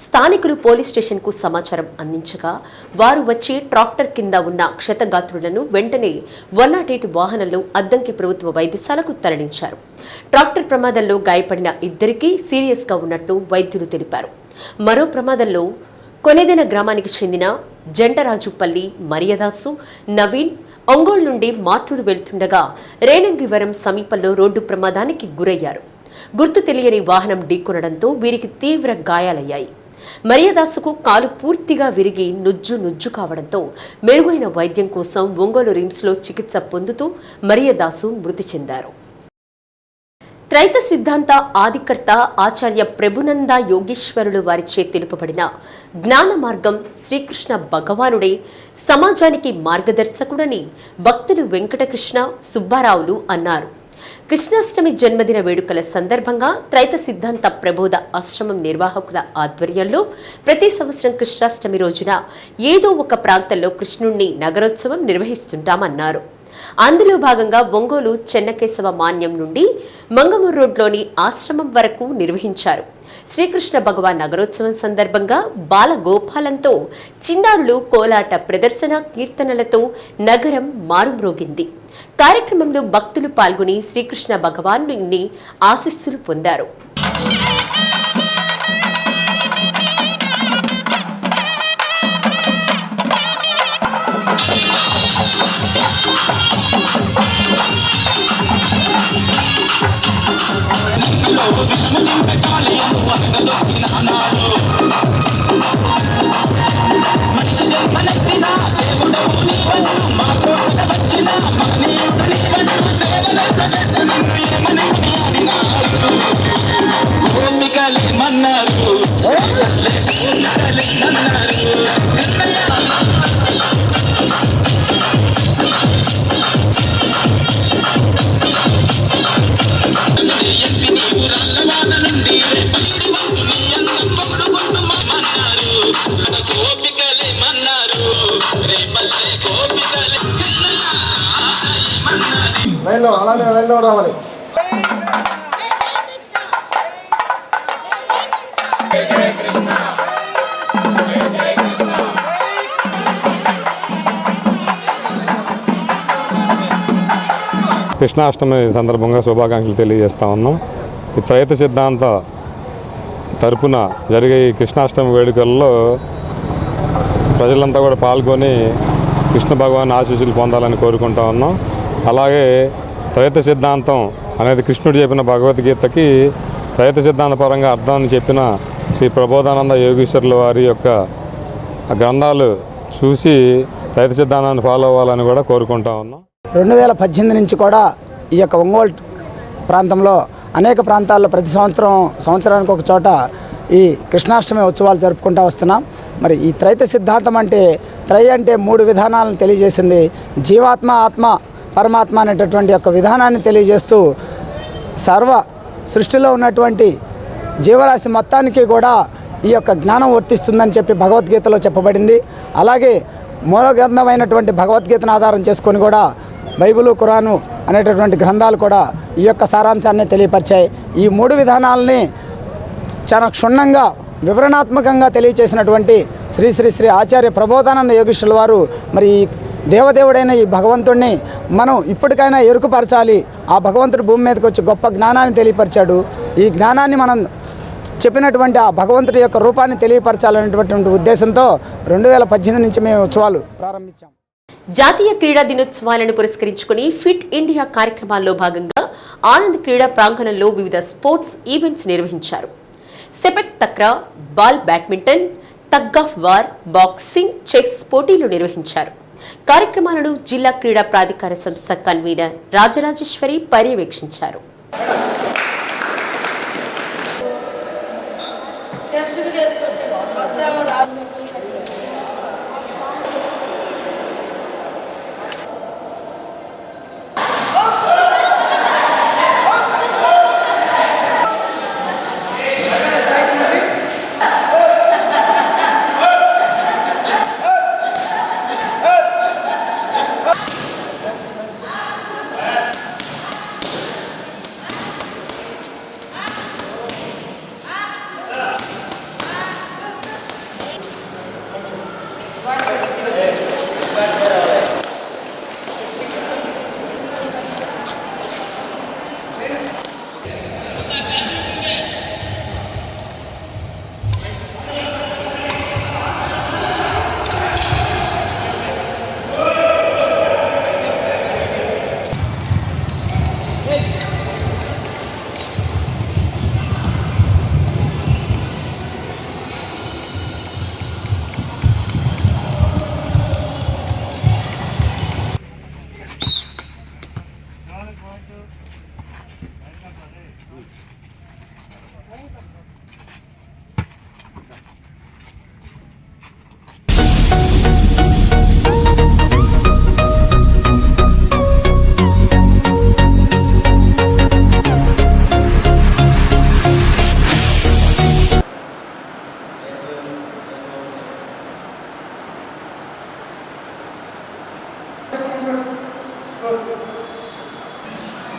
స్థానికులు పోలీస్ స్టేషన్కు సమాచారం అందించగా వారు వచ్చి ట్రాక్టర్ కింద ఉన్న క్షతగాత్రులను వెంటనే 108 వాహనంలో అద్దంకి ప్రభుత్వ వైద్యశాలకు తరలించారు. ట్రాక్టర్ ప్రమాదంలో గాయపడిన 2కి సీరియస్గా ఉన్నట్టు వైద్యులు తెలిపారు. మరో ప్రమాదంలో కొనేదెన గ్రామానికి చెందిన జంటరాజుపల్లి మరియదాసు నవీన్ ఒంగోలు నుండి మాటూరు వెళ్తుండగా రేణంగివరం సమీపంలో రోడ్డు ప్రమాదానికి గురయ్యారు. గుర్తు తెలియని వాహనం ఢీకొనడంతో వీరికి తీవ్ర గాయాలయ్యాయి. మరియదాసుకు కాలు పూర్తిగా విరిగి నుజ్జు కావడంతో మెరుగైన వైద్యం కోసం ఒంగోలు రిమ్స్లో చికిత్స పొందుతూ మరియదాసు మృతి చెందారు. త్రైత సిద్ధాంత ఆదికర్త ఆచార్య ప్రభునంద యోగీశ్వరులు వారిచే తెలుపబడిన జ్ఞాన మార్గం శ్రీకృష్ణ భగవానుడే సమాజానికి మార్గదర్శకుడని భక్తులు వెంకటకృష్ణ సుబ్బారావులు అన్నారు. కృష్ణాష్టమి జన్మదిన వేడుకల సందర్భంగా త్రైత సిద్ధాంత ప్రబోధ ఆశ్రమం నిర్వాహకుల ఆధ్వర్యంలో ప్రతి సంవత్సరం కృష్ణాష్టమి రోజున ఏదో ఒక ప్రాంతంలో కృష్ణుణ్ణి నగరోత్సవం నిర్వహిస్తుంటామన్నారు. అందులో భాగంగా ఒంగోలు చెన్నకేశవ మాన్యం నుండి మంగమూరు రోడ్లోని ఆశ్రమం వరకు నిర్వహించారు. శ్రీకృష్ణ భగవాన్ నగరోత్సవం సందర్భంగా బాలగోపాలంతో చిన్నారులు కోలాట ప్రదర్శన కీర్తనలతో నగరం మారుమ్రోగింది. కార్యక్రమంలో భక్తులు పాల్గొని శ్రీకృష్ణ భగవానుని ఆశీస్సులు పొందారు. అలానే లైన్లో రావాలి. కృష్ణాష్టమి సందర్భంగా శుభాకాంక్షలు తెలియజేస్తా ఉన్నాం. ఈ త్రైత సిద్ధాంత తరపున జరిగే ఈ కృష్ణాష్టమి వేడుకల్లో ప్రజలంతా కూడా పాల్గొని కృష్ణ భగవాన్ ఆశీస్సులు పొందాలని కోరుకుంటా ఉన్నాం. అలాగే త్రైత సిద్ధాంతం అనేది కృష్ణుడు చెప్పిన భగవద్గీతకి త్రైత సిద్ధాంతపరంగా అర్థాన్ని చెప్పిన శ్రీ ప్రబోధానంద యోగీశ్వరుల వారి యొక్క గ్రంథాలు చూసి త్రైత సిద్ధాంతాన్ని ఫాలో అవ్వాలని కూడా కోరుకుంటా ఉన్నాం. 2018 నుంచి కూడా ఈ యొక్క ఒంగోలు ప్రాంతంలో అనేక ప్రాంతాల్లో ప్రతి సంవత్సరానికి ఒక చోట ఈ కృష్ణాష్టమి ఉత్సవాలు జరుపుకుంటూ వస్తున్నాం. మరి ఈ త్రైత సిద్ధాంతం అంటే అంటే 3 విధానాలను తెలియజేసింది. జీవాత్మ, ఆత్మ, పరమాత్మ అనేటటువంటి యొక్క విధానాన్ని తెలియజేస్తూ సర్వ సృష్టిలో ఉన్నటువంటి జీవరాశి మొత్తానికి కూడా ఈ యొక్క జ్ఞానం వర్తిస్తుందని చెప్పి భగవద్గీతలో చెప్పబడింది. అలాగే మూల గ్రంథమైనటువంటి భగవద్గీతను ఆధారం చేసుకొని కూడా బైబిలు, ఖురాను అనేటటువంటి గ్రంథాలు కూడా ఈ యొక్క సారాంశాన్ని తెలియపరిచాయి. ఈ 3 విధానాలని చాలా క్షుణ్ణంగా వివరణాత్మకంగా తెలియచేసినటువంటి శ్రీ శ్రీ శ్రీ ఆచార్య ప్రబోధానంద యోగీశ్వరుల వారు మరి దేవదేవుడైన ఈ భగవంతుడిని మనం ఇప్పటికైనా ఎరుకుపరచాలి. ఆ భగవంతుడు భూమి మీదకి వచ్చి గొప్ప జ్ఞానాన్ని తెలియపరిచాడు. ఈ జ్ఞానాన్ని మనం చెప్పినటువంటి ఆ భగవంతుడి యొక్క రూపాన్ని తెలియపరచాలనేటువంటి ఉద్దేశంతో 2018 నుంచి మేము ఉత్సవాలు ప్రారంభించాం. జాతీయ క్రీడా దినోత్సవాలను పురస్కరించుకుని ఫిట్ ఇండియా కార్యక్రమాల్లో భాగంగా ఆనంద్ క్రీడా ప్రాంగణంలో వివిధ స్పోర్ట్స్ ఈవెంట్స్ నిర్వహించారు. Sepak takraw, ball badminton, tug of war, boxing, chess పోటీలు నిర్వహించారు. కార్యక్రమాలను జిల్లా క్రీడా ప్రాధికార సంస్థ కన్వీనర్ రాజరాజేశ్వరి పర్యవేక్షించారు.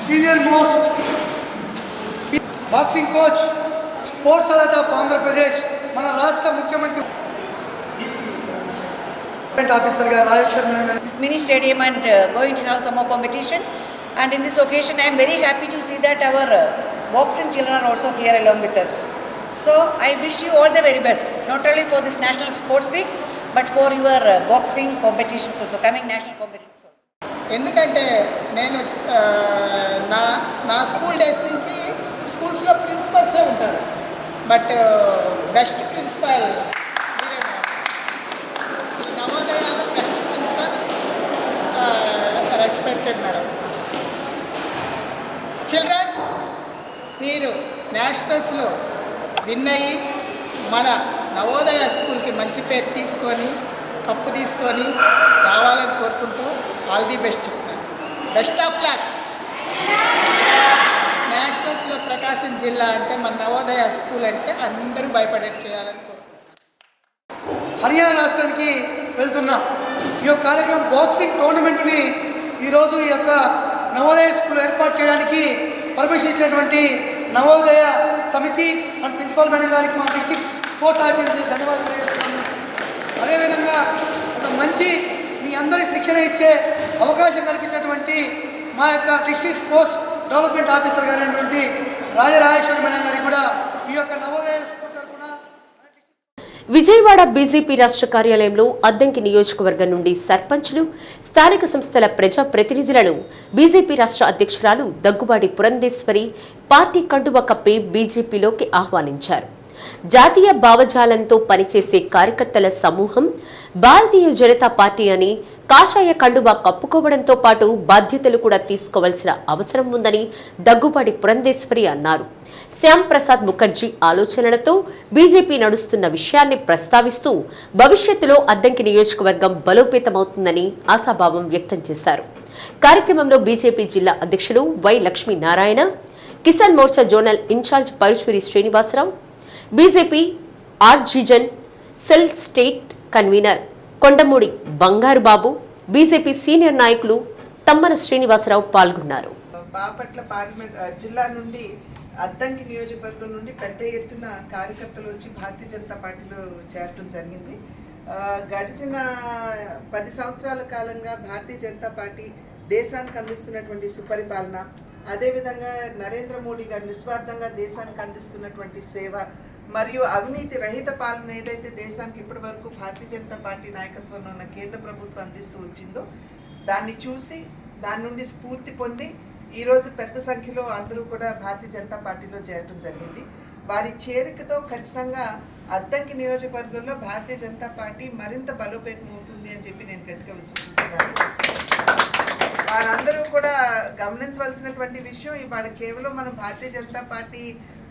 Senior most boxing coach sports authority of Andhra Pradesh మన రాష్ట్ర ముఖ్యమంత్రి ఆఫీసర్ గారు Rajeshwari. This mini stadium and going to have some more competitions, and in this occasion I am very happy to see that our boxing children are also here along with us. So I wish you all the very best, not only for this National Sports Week but for your boxing competitions also, coming national competitions also. ఎందుకంటే నేను నా school days నుంచి స్కూల్స్లో ప్రిన్సిపల్సే ఉంటారు, but best principal ఈ నవోదయాలో best principal respected madam. Childrens, మీరు నేషనల్స్లో విన్ అయ్యి మన నవోదయ స్కూల్కి మంచి పేరు తీసుకొని కప్పు తీసుకొని రావాలని కోరుకుంటూ ఆల్ ది బెస్ట్ చెప్తాను. Best of luck. నేషనల్స్లో ప్రకాశం జిల్లా అంటే మన నవోదయ స్కూల్ అంటే అందరూ భయపడేట్టు చేయాలని కోరుకుంటున్నాను. హర్యానా రాష్ట్రానికి వెళ్తున్నాం. ఈ యొక్క కార్యక్రమం బాక్సింగ్ టోర్నమెంట్ని ఈరోజు ఈ యొక్క నవోదయ స్కూల్ ఏర్పాటు చేయడానికి పర్మిషన్ ఇచ్చినటువంటి నవోదయ సమితి అండ్ ప్రిన్సిపల్ మేడం గారికి మా డిస్ట్రిక్ట్ స్పోర్ట్స్ అథారిటీ ధన్యవాదాలు తెలియజేస్తున్నాను. అదేవిధంగా ఒక మంచి మీ అందరి శిక్షణ ఇచ్చే అవకాశం కల్పించినటువంటి మా యొక్క డిస్ట్రిక్ట్ స్పోర్ట్స్ డెవలప్మెంట్ ఆఫీసర్ గారైనటువంటి రాజరాజేశ్వరి మేడం గారికి కూడా ఈ యొక్క నవోదయ స్పోర్ట్స్ విజయవాడ బీజేపీ రాష్ట్ర కార్యాలయంలో అద్దంకి నియోజకవర్గం నుండి సర్పంచ్లు, స్థానిక సంస్థల ప్రజా ప్రతినిధులను బీజేపీ రాష్ట్ర అధ్యక్షురాలు దగ్గుబాటి పురంధేశ్వరి పార్టీ కండువా కప్పి బీజేపీలోకి ఆహ్వానించారు. జాతీయ భావజాలంతో పనిచేసే కార్యకర్తల సమూహం భారతీయ జనతా పార్టీ అని, కాషాయ కండువా కప్పుకోవడంతో పాటు బాధ్యతలు కూడా తీసుకోవాల్సిన అవసరం ఉందని దగ్గుబాటి పురంధేశ్వరి అన్నారు. శ్యామ్ ప్రసాద్ ముఖర్జీ ఆలోచనలతో బీజేపీ నడుస్తున్న విషయాన్ని ప్రస్తావిస్తూ భవిష్యత్తులో అద్దంకి నియోజకవర్గం బలోపేతమవుతుందని ఆశాభావం వ్యక్తం చేశారు. కార్యక్రమంలో బీజేపీ జిల్లా అధ్యక్షులు Y Lakshminarayana, Kisan Morcha zonal incharge Paruchuri Srinivasarao, BJP ఆర్జిజన్ cell state convener Kondamudi Bangaru Babu, BJP senior నాయకులు తమ్మన శ్రీనివాసరావు పాల్గొన్నారు. బాపట్ల పార్లమెంట్ జిల్లా నుండి అద్దంకి నియోజకవర్గం నుండి పెద్ద ఎత్తున కార్యకర్తలు వచ్చి భారతీయ జనతా పార్టీలో చేరటం జరిగింది. గడిచిన 10 సంవత్సరాల కాలంగా భారతీయ జనతా పార్టీ దేశానికి అందిస్తున్నటువంటి సుపరిపాలన, అదేవిధంగా నరేంద్ర మోడీ గారు నిస్వార్థంగా దేశానికి అందిస్తున్నటువంటి సేవ మరియు అవినీతి రహిత పాలన ఏదైతే దేశానికి ఇప్పటి వరకు భారతీయ జనతా పార్టీ నాయకత్వంలో ఉన్న కేంద్ర ప్రభుత్వం అందిస్తూ వచ్చిందో దాన్ని చూసి దాని నుండి స్ఫూర్తి పొంది ఈరోజు పెద్ద సంఖ్యలో అందరూ కూడా భారతీయ జనతా పార్టీలో చేరటం జరిగింది. వారి చేరికతో ఖచ్చితంగా అద్దంకి నియోజకవర్గంలో భారతీయ జనతా పార్టీ మరింత బలోపేతం అవుతుంది అని చెప్పి నేను గట్టిగా విశ్వసిస్తున్నాను. వారందరూ కూడా గమనించవలసినటువంటి విషయం, ఇవాళ కేవలం మనం భారతీయ జనతా పార్టీ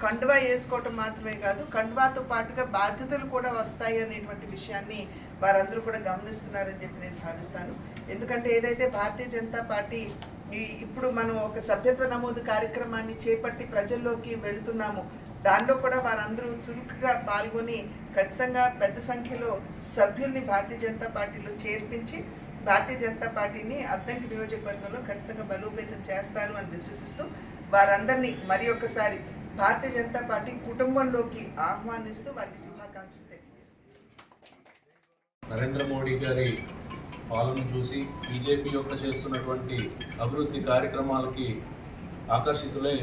కండువా వేసుకోవటం మాత్రమే కాదు, కండువాతో పాటుగా బాధ్యతలు కూడా వస్తాయి అనేటువంటి విషయాన్ని వారందరూ కూడా గమనిస్తున్నారని చెప్పి నేను భావిస్తాను. ఎందుకంటే ఏదైతే భారతీయ జనతా పార్టీ ఇప్పుడు మనం ఒక సభ్యత్వ నమోదు కార్యక్రమాన్ని చేపట్టి ప్రజల్లోకి వెళుతున్నాము, దానిలో కూడా వారందరూ చురుకుగా పాల్గొని ఖచ్చితంగా పెద్ద సంఖ్యలో సభ్యుల్ని భారతీయ జనతా పార్టీలో చేర్పించి భారతీయ జనతా పార్టీని అద్దంకి నియోజకవర్గంలో ఖచ్చితంగా బలోపేతం చేస్తారు అని విశ్వసిస్తూ వారందరినీ మరి ఒక్కసారి భారతీయ జనతా పార్టీ కుటుంబంలోకి ఆహ్వానిస్తూ వారికి శుభాకాంక్షలు తెలియజేస్తున్నారు. నరేంద్ర మోడీ గారి పాలన చూసి బీజేపీ యొక్క చేస్తున్నటువంటి అభివృద్ధి కార్యక్రమాలకి ఆకర్షితులై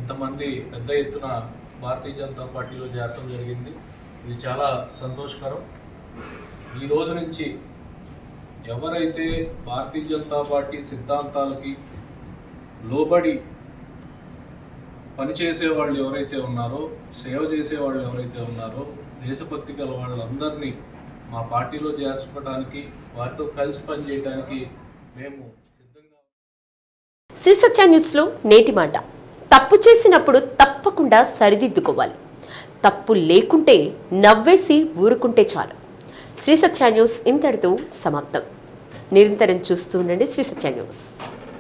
ఇంతమంది పెద్ద ఎత్తున భారతీయ జనతా పార్టీలో చేరడం జరిగింది. ఇది చాలా సంతోషకరం. ఈ రోజు నుంచి ఎవరైతే భారతీయ జనతా పార్టీ సిద్ధాంతాలకి లోబడి పనిచేసే వాళ్ళు ఎవరైతే ఉన్నారో, సేవ చేసే వాళ్ళు ఎవరైతే ఉన్నారో, దేశభక్తి గల వాళ్ళందరినీ మా పార్టీలో చేర్చుకోవడానికి, వారితో కలిసి పనిచేయడానికి మేము సిద్ధంగా. శ్రీ సత్య న్యూస్లో నేటి మాట: తప్పు చేసినప్పుడు తప్పకుండా సరిదిద్దుకోవాలి. తప్పు లేకుంటే నవ్వేసి ఊరుకుంటే చాలు. శ్రీ సత్య న్యూస్ ఇంతటితో సమాప్తం. నిరంతరం చూస్తూ ఉండండి శ్రీ సత్య న్యూస్.